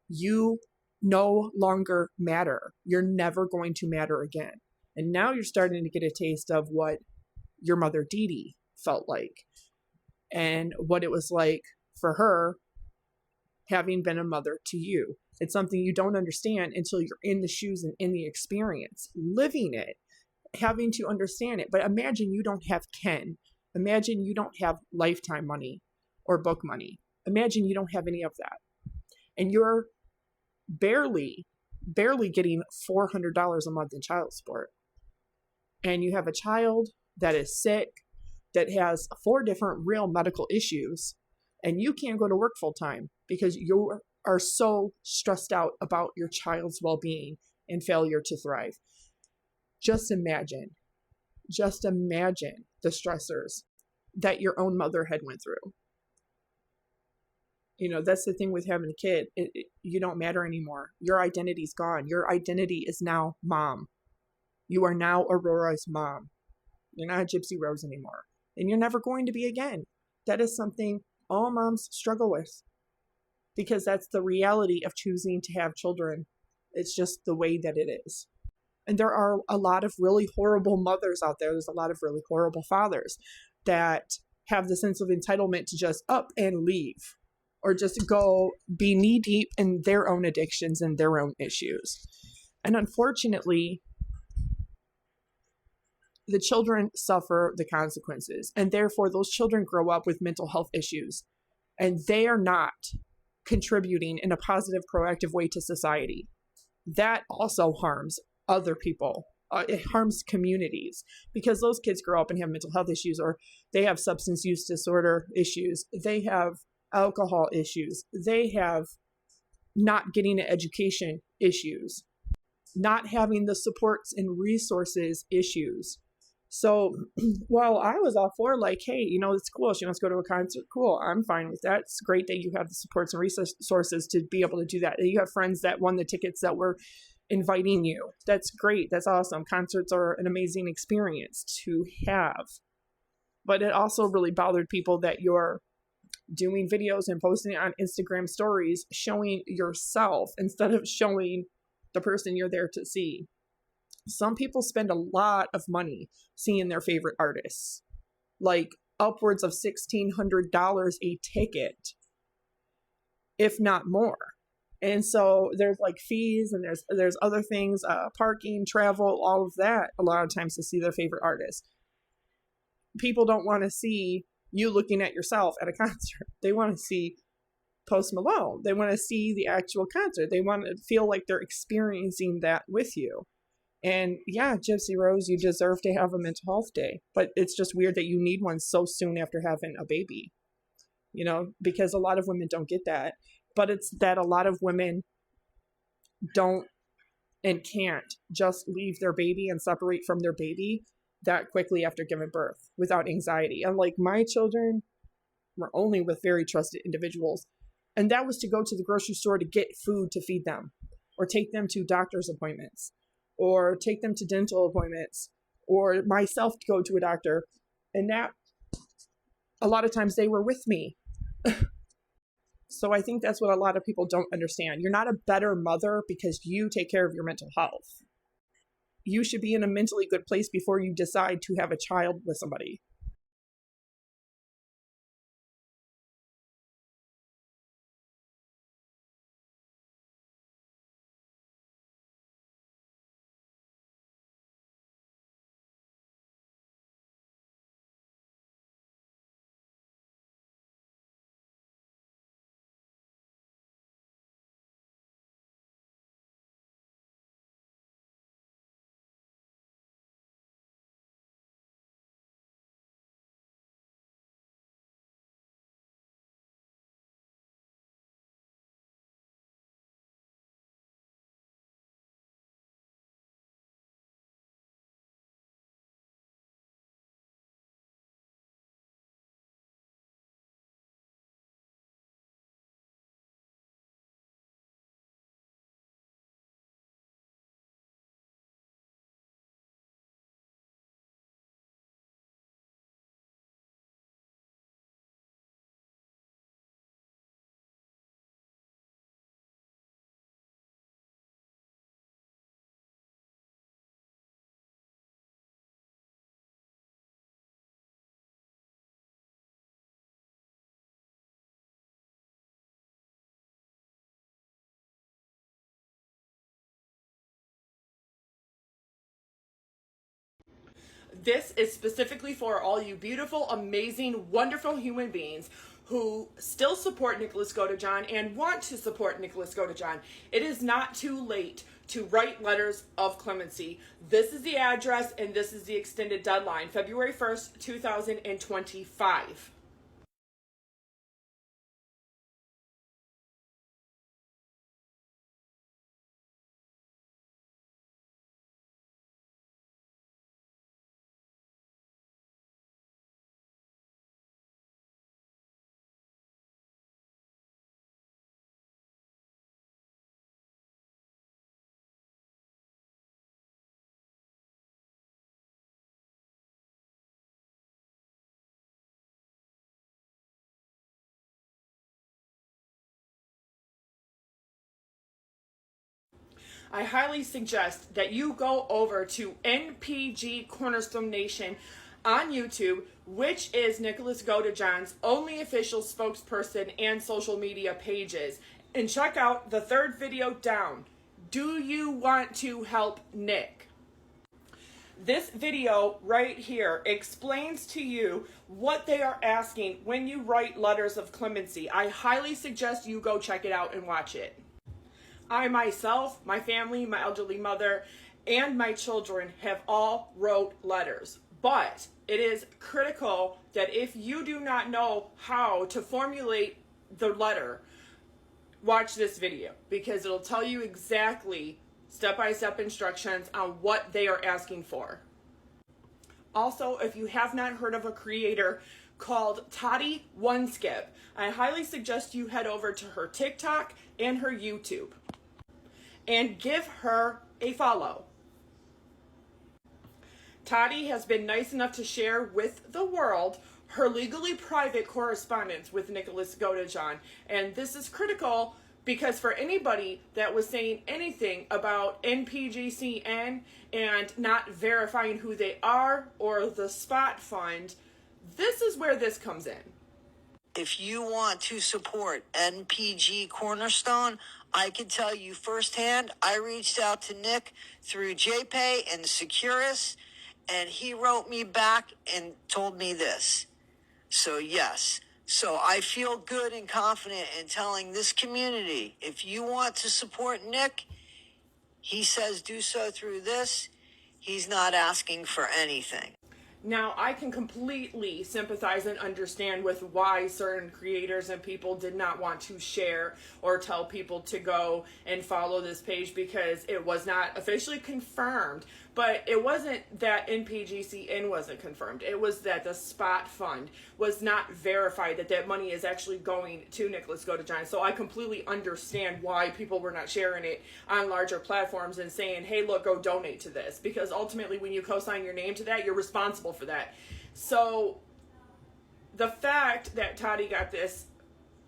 You no longer matter. You're never going to matter again. And now you're starting to get a taste of what your mother Dee Dee felt like and what it was like for her having been a mother to you. It's something you don't understand until you're in the shoes and in the experience, living it, having to understand it. But imagine you don't have Ken. Imagine you don't have Lifetime money or book money. Imagine you don't have any of that. And you're barely getting $400 a month in child support. And you have a child that is sick, that has 4 different real medical issues, and you can't go to work full time because you are so stressed out about your child's well-being and failure to thrive. Just imagine the stressors that your own mother had went through. You know, that's the thing with having a kid. You don't matter anymore. Your identity's gone. Your identity is now mom. You are now Aurora's mom. You're not Gypsy Rose anymore. And you're never going to be again. That is something all moms struggle with, because that's the reality of choosing to have children. It's just the way that it is. And there are a lot of really horrible mothers out there. There's a lot of really horrible fathers that have the sense of entitlement to just up and leave, or just go be knee deep in their own addictions and their own issues. And unfortunately, the children suffer the consequences, and therefore those children grow up with mental health issues, and they are not contributing in a positive, proactive way to society. That also harms other people. It harms communities, because those kids grow up and have mental health issues, or they have substance use disorder issues. They have alcohol issues. They have not getting an education issues, not having the supports and resources issues. So while I was all for, like, hey, you know, it's cool, she wants to go to a concert, cool, I'm fine with that. It's great that you have the supports and resources to be able to do that. You have friends that won the tickets that were inviting you. That's great. That's awesome. Concerts are an amazing experience to have. But it also really bothered people that you're doing videos and posting it on Instagram stories showing yourself instead of showing the person you're there to see. Some people spend a lot of money seeing their favorite artists, like upwards of $1,600 a ticket, if not more. And so there's like fees, and there's other things, parking, travel, all of that, a lot of times, to see their favorite artist. People don't want to see you looking at yourself at a concert. They want to see Post Malone. They want to see the actual concert. They want to feel like they're experiencing that with you. And yeah, Gypsy Rose, you deserve to have a mental health day. But it's just weird that you need one so soon after having a baby. You know, because a lot of women don't get that. But it's that a lot of women don't and can't just leave their baby and separate from their baby that quickly after giving birth without anxiety. Unlike my children, were only with very trusted individuals. And that was to go to the grocery store to get food to feed them, or take them to doctor's appointments, or take them to dental appointments, or myself to go to a doctor. And that, a lot of times, they were with me. So I think that's what a lot of people don't understand. You're not a better mother because you take care of your mental health. You should be in a mentally good place before you decide to have a child with somebody. This is specifically for all you beautiful, amazing, wonderful human beings who still support Nicholas Godejohn and want to support Nicholas Godejohn. It is not too late to write letters of clemency. This is the address and this is the extended deadline, February 1st, 2025. I highly suggest that you go over to NPG Cornerstone Nation on YouTube, which is Nicholas Godejohn's only official spokesperson and social media pages, and check out the third video down. Do you want to help Nick? This video right here explains to you what they are asking when you write letters of clemency. I highly suggest you go check it out and watch it. I myself, my family, my elderly mother, and my children have all wrote letters. But it is critical that if you do not know how to formulate the letter, watch this video because it'll tell you exactly step-by-step instructions on what they are asking for. Also, if you have not heard of a creator called Toddy Oneskip, I highly suggest you head over to her TikTok and her YouTube and give her a follow. Toddy has been nice enough to share with the world her legally private correspondence with Nicholas Godejohn. And this is critical because for anybody that was saying anything about NPGCN and not verifying who they are or the spot fund, this is where this comes in. If you want to support NPG Cornerstone, I can tell you firsthand, I reached out to Nick through JPay and Securus, and he wrote me back and told me this. So yes, so I feel good and confident in telling this community, if you want to support Nick, he says do so through this. He's not asking for anything. Now, I can completely sympathize and understand with why certain creators and people did not want to share or tell people to go and follow this page because it was not officially confirmed. But it wasn't that NPGCN wasn't confirmed. It was that the spot fund was not verified, that money is actually going to Nicholas Godejohn. So I completely understand why people were not sharing it on larger platforms and saying, hey, look, go donate to this. Because ultimately, when you co-sign your name to that, you're responsible for that. So the fact that Toddy got this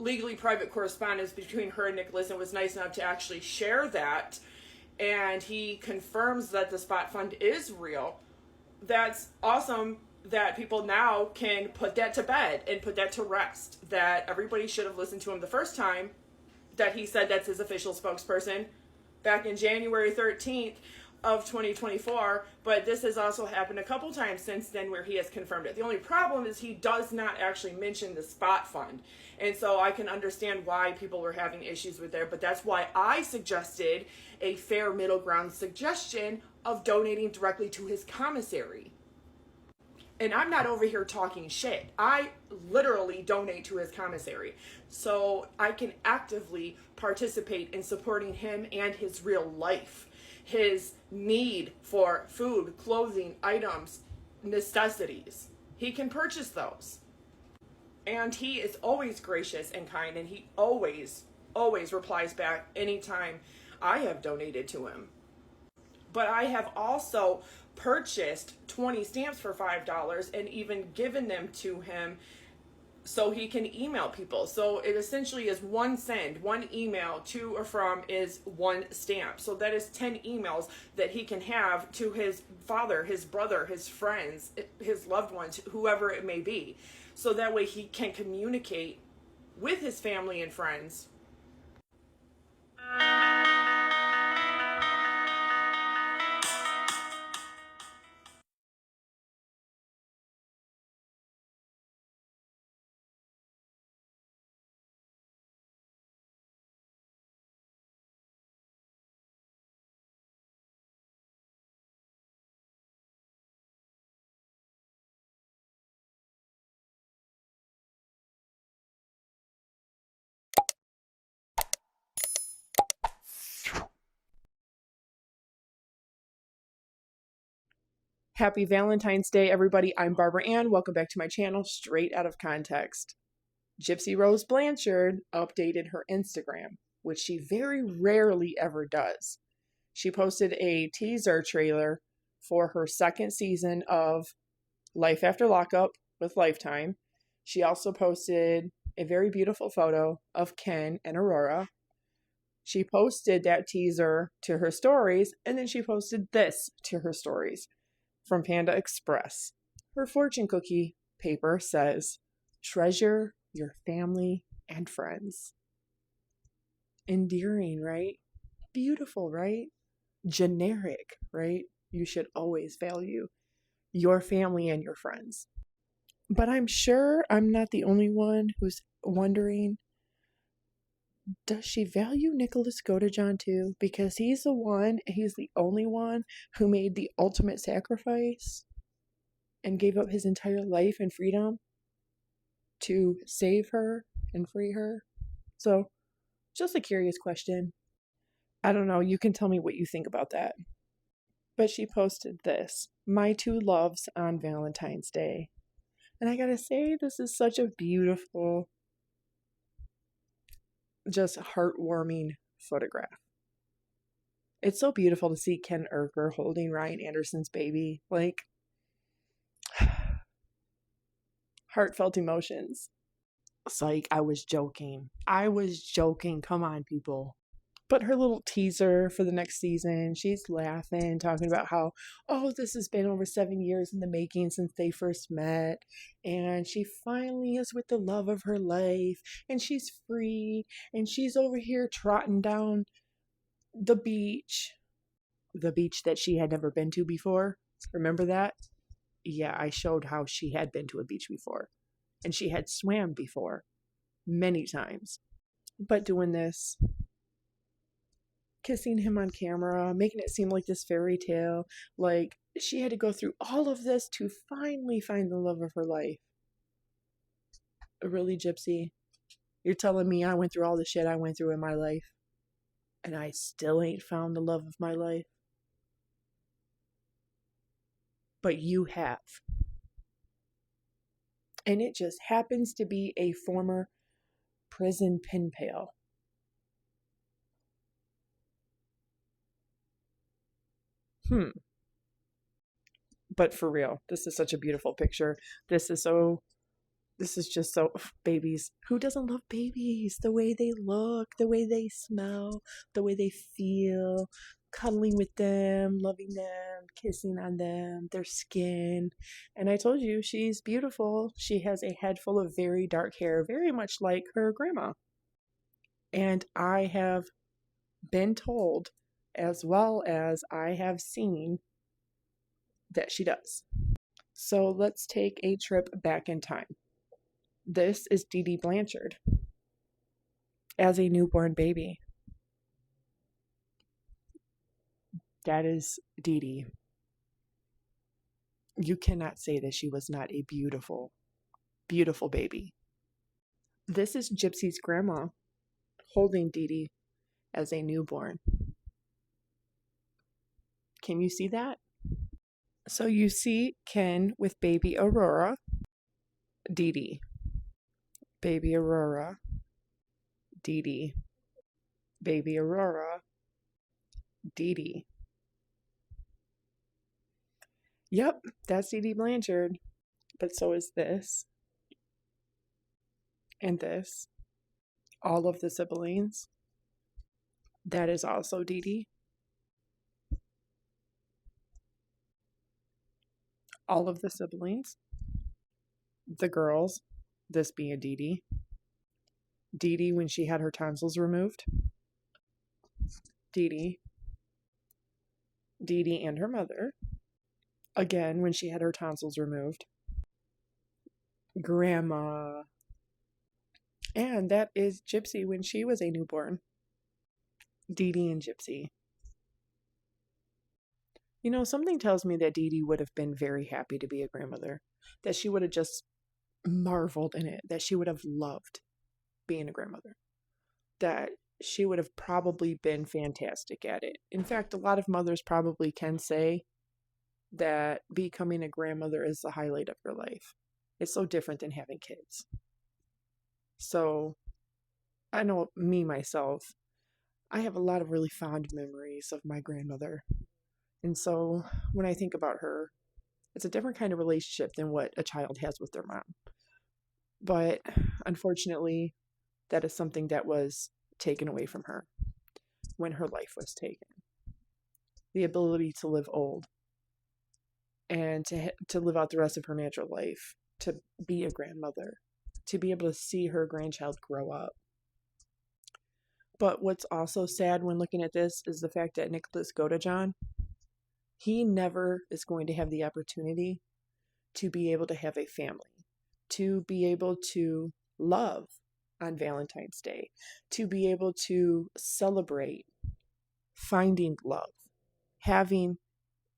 legally private correspondence between her and Nicholas and was nice enough to actually share that, and he confirms that the spot fund is real, that's awesome that people now can put that to bed and put that to rest, that everybody should have listened to him the first time that he said that's his official spokesperson back in January 13th of 2024, but this has also happened a couple times since then where he has confirmed it. The only problem is he does not actually mention the spot fund, and so I can understand why people were having issues with there, but that's why I suggested a fair middle ground suggestion of donating directly to his commissary. And I'm not over here talking shit. I literally donate to his commissary. So I can actively participate in supporting him and his real life. His need for food, clothing, items, necessities. He can purchase those. And he is always gracious and kind, and he always replies back anytime I have donated to him. But I have also purchased 20 stamps for $5 and even given them to him so he can email people. So it essentially is one send, one email to or from is one stamp. So that is 10 emails that he can have to his father, his brother, his friends, his loved ones, whoever it may be. So that way he can communicate with his family and friends. Happy Valentine's Day, everybody. I'm Barbara Ann. Welcome back to my channel, Straight Out of Context. Gypsy Rose Blanchard updated her Instagram, which she very rarely ever does. She posted a teaser trailer for her second season of Life After Lockup with Lifetime. She also posted a very beautiful photo of Ken and Aurora. She posted that teaser to her stories, and then she posted this to her stories from Panda Express. Her fortune cookie paper says, "Treasure your family and friends." Endearing, right? Beautiful, right? Generic, right? You should always value your family and your friends. But I'm sure I'm not the only one who's wondering, does she value Nicholas Godejohn too? Because he's the only one who made the ultimate sacrifice and gave up his entire life and freedom to save her and free her. So, just a curious question. I don't know, you can tell me what you think about that. But she posted this, "My two loves on Valentine's Day." And I gotta say, this is such a beautiful, just heartwarming photograph. It's so beautiful to see Ken Urker holding Ryan Anderson's baby. Like, heartfelt emotions. Psych, I was joking. Come on, people. But her little teaser for the next season, she's laughing, talking about how, this has been over 7 years in the making since they first met. And she finally is with the love of her life. And she's free. And she's over here trotting down the beach. The beach that she had never been to before. Remember that? Yeah, I showed how she had been to a beach before. And she had swam before. Many times. But doing this, kissing him on camera, making it seem like this fairy tale, like she had to go through all of this to finally find the love of her life. Really, Gypsy? You're telling me I went through all the shit I went through in my life, and I still ain't found the love of my life? But you have. And it just happens to be a former prison pen pal. But for real, this is such a beautiful picture. This is just so, babies. Who doesn't love babies? The way they look, the way they smell, the way they feel, cuddling with them, loving them, kissing on them, their skin. And I told you, she's beautiful. She has a head full of very dark hair, very much like her grandma. And I have been told, as well as I have seen, that she does. So let's take a trip back in time. This is Dee Dee Blanchard as a newborn baby. That is Dee Dee. You cannot say that she was not a beautiful, beautiful baby. This is Gypsy's grandma holding Dee Dee as a newborn. Can you see that? So you see Ken with baby Aurora, Dee Dee. Baby Aurora, Dee Dee. Baby Aurora, Dee Dee. Yep, that's Dee Dee Blanchard. But so is this. And this. All of the siblings. That is also Dee Dee. All of the siblings. The girls. This being Dee Dee. Dee Dee when she had her tonsils removed. Dee Dee. Dee Dee and her mother. Again when she had her tonsils removed. Grandma. And that is Gypsy when she was a newborn. Dee Dee and Gypsy. You know, something tells me that Dee Dee would have been very happy to be a grandmother. That she would have just marveled in it. That she would have loved being a grandmother. That she would have probably been fantastic at it. In fact, a lot of mothers probably can say that becoming a grandmother is the highlight of your life. It's so different than having kids. So I know me, myself, I have a lot of really fond memories of my grandmother. And so when I think about her, it's a different kind of relationship than what a child has with their mom. But unfortunately, that is something that was taken away from her when her life was taken. The ability to live old and to live out the rest of her natural life, to be a grandmother, to be able to see her grandchild grow up. But what's also sad when looking at this is the fact that Nicholas Godejohn, he never is going to have the opportunity to be able to have a family, to be able to love on Valentine's Day, to be able to celebrate finding love, having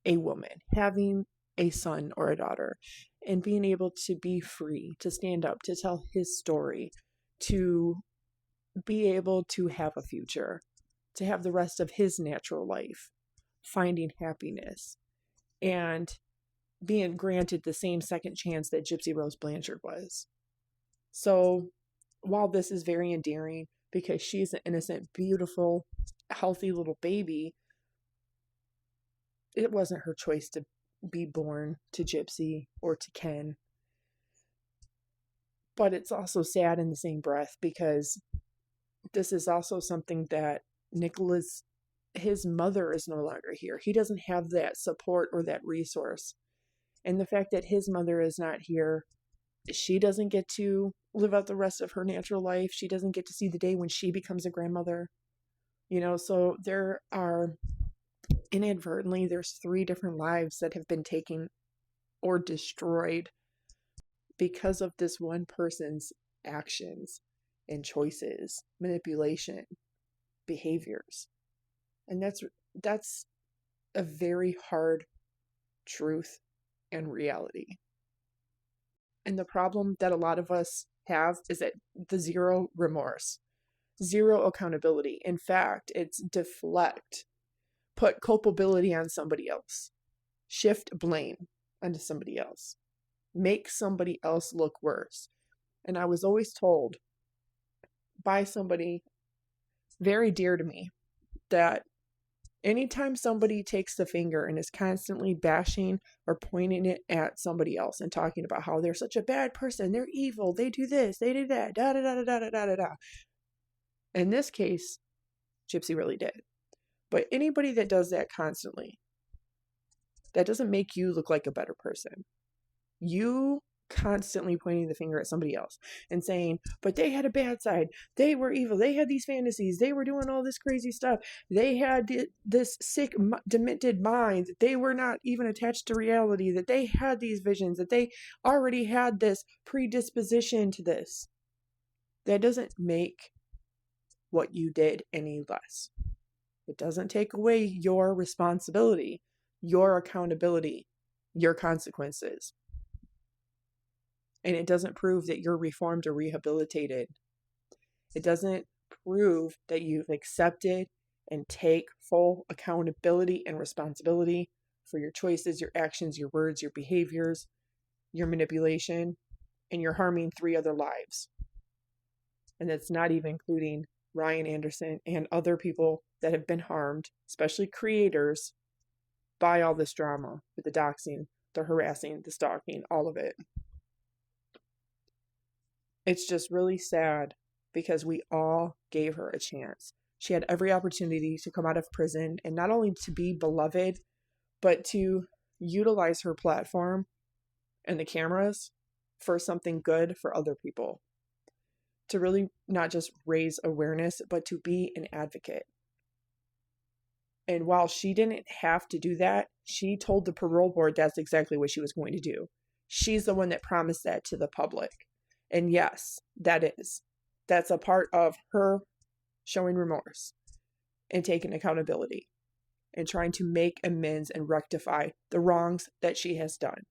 a woman, having a son or a daughter, and being able to be free, to stand up, to tell his story, to be able to have a future, to have the rest of his natural life, finding happiness, and being granted the same second chance that Gypsy Rose Blanchard was. So while this is very endearing because she's an innocent, beautiful, healthy little baby, it wasn't her choice to be born to Gypsy or to Ken. But it's also sad in the same breath because this is also something that Nicholas, his mother is no longer here. He doesn't have that support or that resource. And the fact that his mother is not here, she doesn't get to live out the rest of her natural life. She doesn't get to see the day when she becomes a grandmother. So there are, inadvertently, there's 3 different lives that have been taken or destroyed because of this one person's actions and choices, manipulation, behaviors. And that's a very hard truth and reality. And the problem that a lot of us have is that the zero remorse, zero accountability. In fact, it's deflect, put culpability on somebody else, shift blame onto somebody else, make somebody else look worse. And I was always told by somebody very dear to me that anytime somebody takes the finger and is constantly bashing or pointing it at somebody else and talking about how they're such a bad person, they're evil, they do this, they do that, da da da da da da da da. In this case, Gypsy really did. But anybody that does that constantly, that doesn't make you look like a better person. You constantly pointing the finger at somebody else and saying, but they had a bad side, they were evil, they had these fantasies, they were doing all this crazy stuff, they had this sick, demented mind, that they were not even attached to reality, that they had these visions, that they already had this predisposition to this. That doesn't make what you did any less. It doesn't take away your responsibility, your accountability, your consequences. And it doesn't prove that you're reformed or rehabilitated. It doesn't prove that you've accepted and take full accountability and responsibility for your choices, your actions, your words, your behaviors, your manipulation, and you're harming 3 other lives. And that's not even including Ryan Anderson and other people that have been harmed, especially creators, by all this drama with the doxing, the harassing, the stalking, all of it. It's just really sad because we all gave her a chance. She had every opportunity to come out of prison and not only to be beloved, but to utilize her platform and the cameras for something good for other people. To really not just raise awareness, but to be an advocate. And while she didn't have to do that, she told the parole board that's exactly what she was going to do. She's the one that promised that to the public. And yes, that's a part of her showing remorse and taking accountability and trying to make amends and rectify the wrongs that she has done.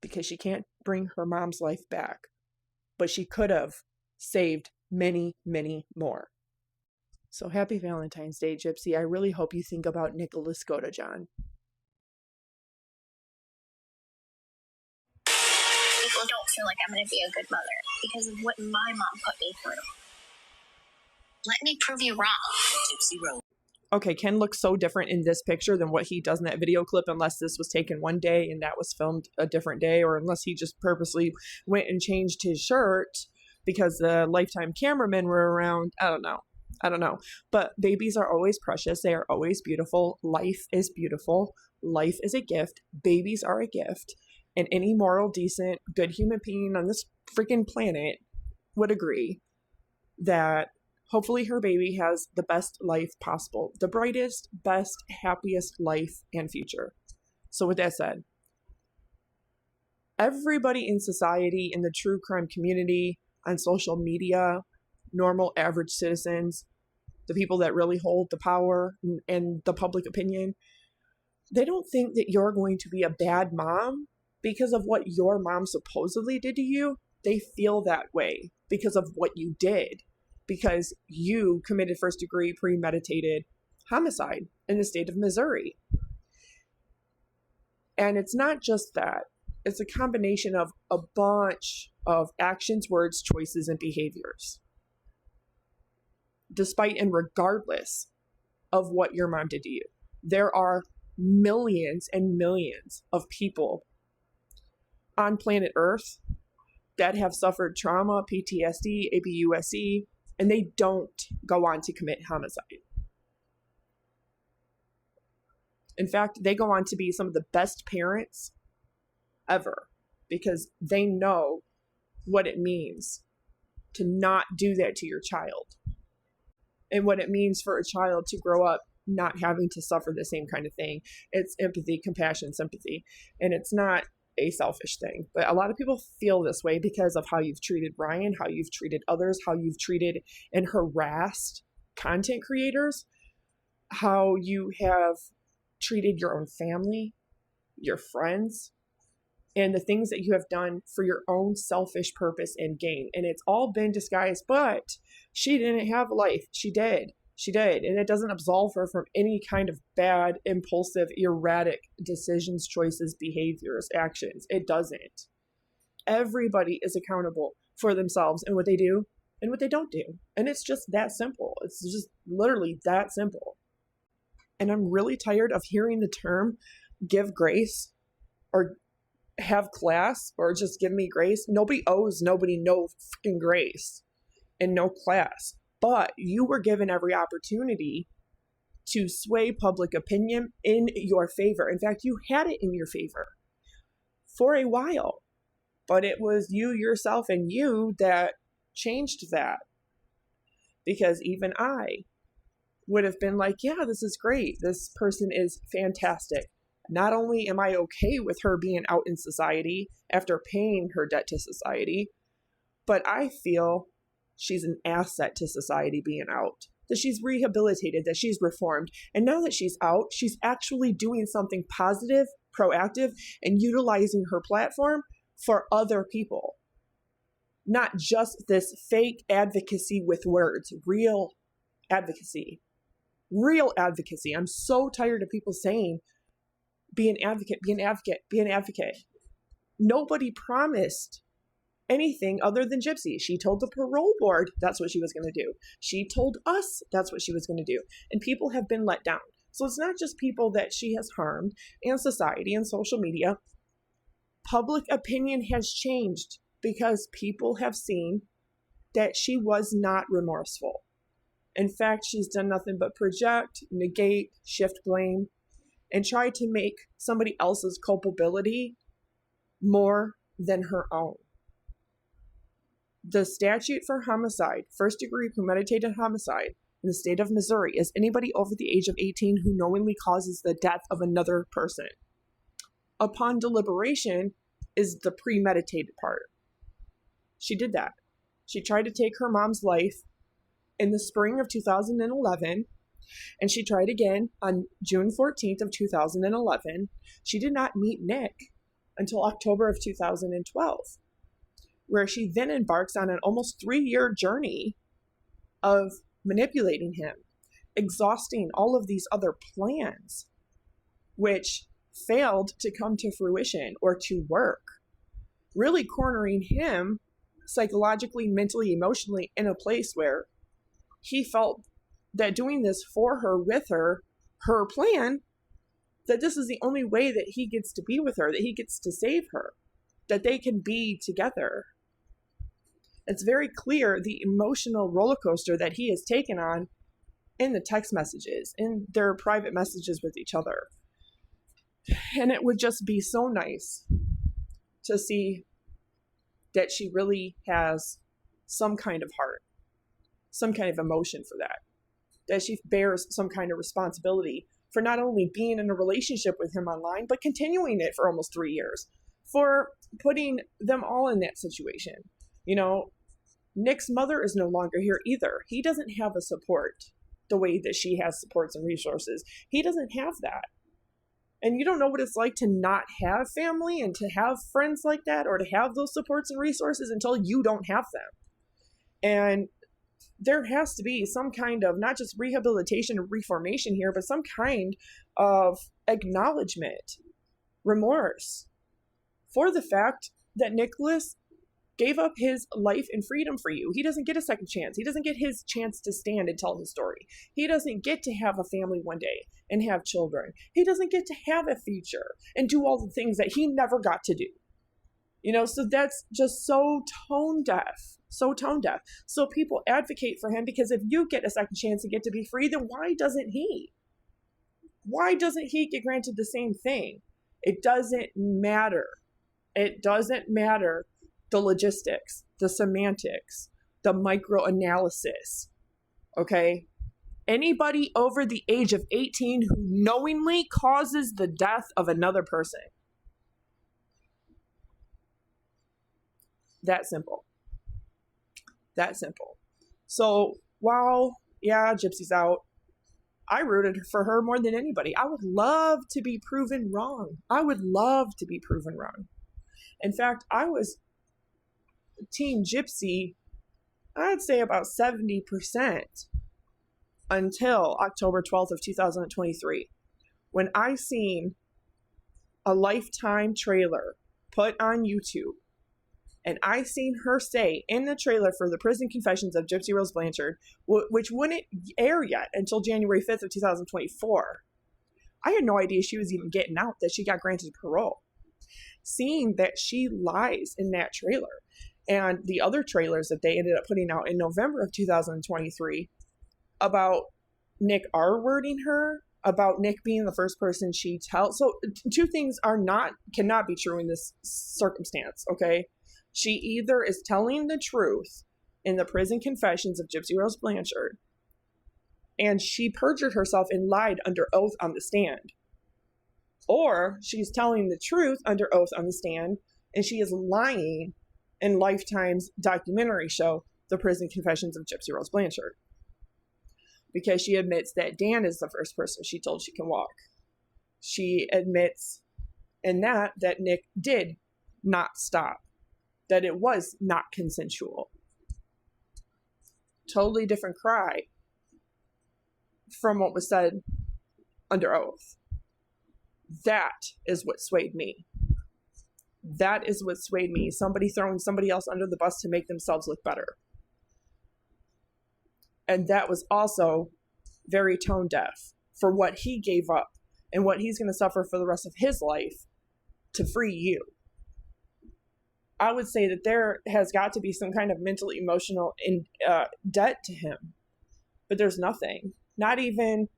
Because she can't bring her mom's life back, but she could have saved many, many more. So happy Valentine's Day, Gypsy. I really hope you think about Nicholas Godejohn. feel like I'm going to be a good mother because of what my mom put me through. Let me prove you wrong. Gypsy Rose. Okay, Ken looks so different in this picture than what he does in that video clip, unless this was taken one day and that was filmed a different day, or unless he just purposely went and changed his shirt because the Lifetime cameramen were around. I don't know. But babies are always precious. They are always beautiful. Life is beautiful. Life is a gift. Babies are a gift. And any moral, decent, good human being on this freaking planet would agree that hopefully her baby has the best life possible, the brightest, best, happiest life and future. So with that said, everybody in society, in the true crime community, on social media, normal average citizens, the people that really hold the power and the public opinion, they don't think that you're going to be a bad mom because of what your mom supposedly did to you. They feel that way because of what you did, because you committed first-degree premeditated homicide in the state of Missouri. And it's not just that. It's a combination of a bunch of actions, words, choices, and behaviors. Despite and regardless of what your mom did to you. There are millions and millions of people on planet Earth that have suffered trauma, PTSD, ABUSE, and they don't go on to commit homicide. In fact, they go on to be some of the best parents ever because they know what it means to not do that to your child and what it means for a child to grow up not having to suffer the same kind of thing. It's empathy, compassion, sympathy, and it's not a selfish thing. But a lot of people feel this way because of how you've treated Ryan, how you've treated others, how you've treated and harassed content creators, how you have treated your own family, your friends, and the things that you have done for your own selfish purpose and gain. And it's all been disguised, but she didn't have life. She did. She did. And it doesn't absolve her from any kind of bad, impulsive, erratic decisions, choices, behaviors, actions. It doesn't. Everybody is accountable for themselves and what they do and what they don't do. And it's just that simple. It's just literally that simple. And I'm really tired of hearing the term give grace or have class or just give me grace. Nobody owes nobody no freaking grace and no class. But you were given every opportunity to sway public opinion in your favor. In fact, you had it in your favor for a while. But it was you, yourself, and you that changed that. Because even I would have been like, yeah, this is great. This person is fantastic. Not only am I okay with her being out in society after paying her debt to society, but I feel she's an asset to society being out, that she's rehabilitated, that she's reformed. And now that she's out, she's actually doing something positive, proactive, and utilizing her platform for other people. Not just this fake advocacy with words, real advocacy. Real advocacy. I'm so tired of people saying, be an advocate, be an advocate, be an advocate. Nobody promised anything other than Gypsy. She told the parole board that's what she was going to do. She told us that's what she was going to do. And people have been let down. So it's not just people that she has harmed and society and social media. Public opinion has changed because people have seen that she was not remorseful. In fact, she's done nothing but project, negate, shift blame, and try to make somebody else's culpability more than her own. The statute for homicide, first-degree premeditated homicide in the state of Missouri, is anybody over the age of 18 who knowingly causes the death of another person. Upon deliberation is the premeditated part. She did that. She tried to take her mom's life in the spring of 2011, and she tried again on June 14th of 2011. She did not meet Nick until October of 2012, where she then embarks on an almost 3-year journey of manipulating him, exhausting all of these other plans, which failed to come to fruition or to work. really cornering him psychologically, mentally, emotionally in a place where he felt that doing this for her, with her, her plan, that this is the only way that he gets to be with her, that he gets to save her, that they can be together. It's very clear the emotional roller coaster that he has taken on in the text messages, in their private messages with each other. And it would just be so nice to see that she really has some kind of heart, some kind of emotion for that she bears some kind of responsibility for not only being in a relationship with him online, but continuing it for almost 3 years, for putting them all in that situation. You know, Nick's mother is no longer here either. He doesn't have a support the way that she has supports and resources. He doesn't have that. And you don't know what it's like to not have family and to have friends like that, or to have those supports and resources until you don't have them. And there has to be some kind of, not just rehabilitation and reformation here, but some kind of acknowledgement, remorse for the fact that Nicholas gave up his life and freedom for you. He doesn't get a second chance. He doesn't get his chance to stand and tell his story. He doesn't get to have a family one day and have children. He doesn't get to have a future and do all the things that he never got to do. You know, so that's just so tone deaf. So tone deaf. So people advocate for him, because if you get a second chance to get to be free, then why doesn't he? Why doesn't he get granted the same thing? It doesn't matter. It doesn't matter the logistics, the semantics, the microanalysis. Okay? Anybody over the age of 18 who knowingly causes the death of another person. That simple. That simple. So while, yeah, Gypsy's out, I rooted for her more than anybody. I would love to be proven wrong. I would love to be proven wrong. In fact, I was Team Gypsy, I'd say about 70% until October 12th of 2023, when I seen a Lifetime trailer put on YouTube. And I seen her say in the trailer for the Prison Confessions of Gypsy Rose Blanchard, which wouldn't air yet until January 5th of 2024. I had no idea she was even getting out, that she got granted parole. Seeing that she lies in that trailer and the other trailers that they ended up putting out in November of 2023 about Nick R-wording her, about Nick being the first person she tells. So two things cannot be true in this circumstance, okay? She either is telling the truth in the Prison Confessions of Gypsy Rose Blanchard, and she perjured herself and lied under oath on the stand, or she's telling the truth under oath on the stand, and she is lying in Lifetime's documentary show, The Prison Confessions of Gypsy Rose Blanchard, because she admits that Dan is the first person she told she can walk. She admits in that Nick did not stop, that it was not consensual. Totally different cry from what was said under oath. That is what swayed me. That is what swayed me. Somebody throwing somebody else under the bus to make themselves look better. And that was also very tone deaf for what he gave up and what he's going to suffer for the rest of his life to free you. I would say that there has got to be some kind of mental, emotional debt to him. But there's nothing. Not even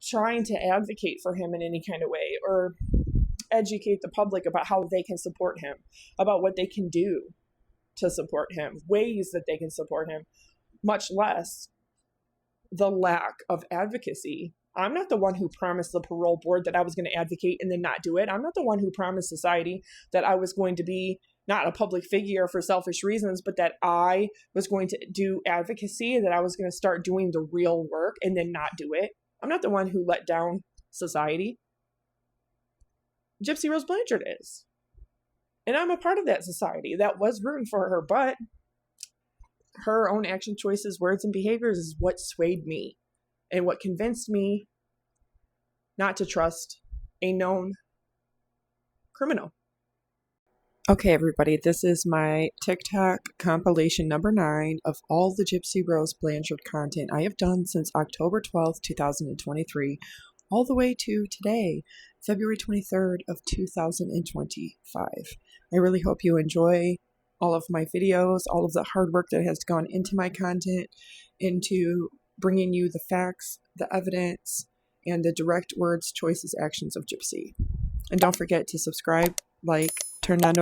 trying to advocate for him in any kind of way, or educate the public about how they can support him, about what they can do to support him, ways that they can support him, much less the lack of advocacy. I'm not the one who promised the parole board that I was going to advocate and then not do it. I'm not the one who promised society that I was going to be not a public figure for selfish reasons, but that I was going to do advocacy, that I was going to start doing the real work and then not do it. I'm not the one who let down society. Gypsy Rose Blanchard is. And I'm a part of that society that was rooting for her, but her own action choices, words, and behaviors is what swayed me and what convinced me not to trust a known criminal. Okay, everybody, this is my TikTok compilation number 9 of all the Gypsy Rose Blanchard content I have done since October 12th, 2023, all the way to today, February 23rd of 2025. I really hope you enjoy all of my videos, all of the hard work that has gone into my content, into bringing you the facts, the evidence, and the direct words, choices, actions of Gypsy. And don't forget to subscribe, like, turn on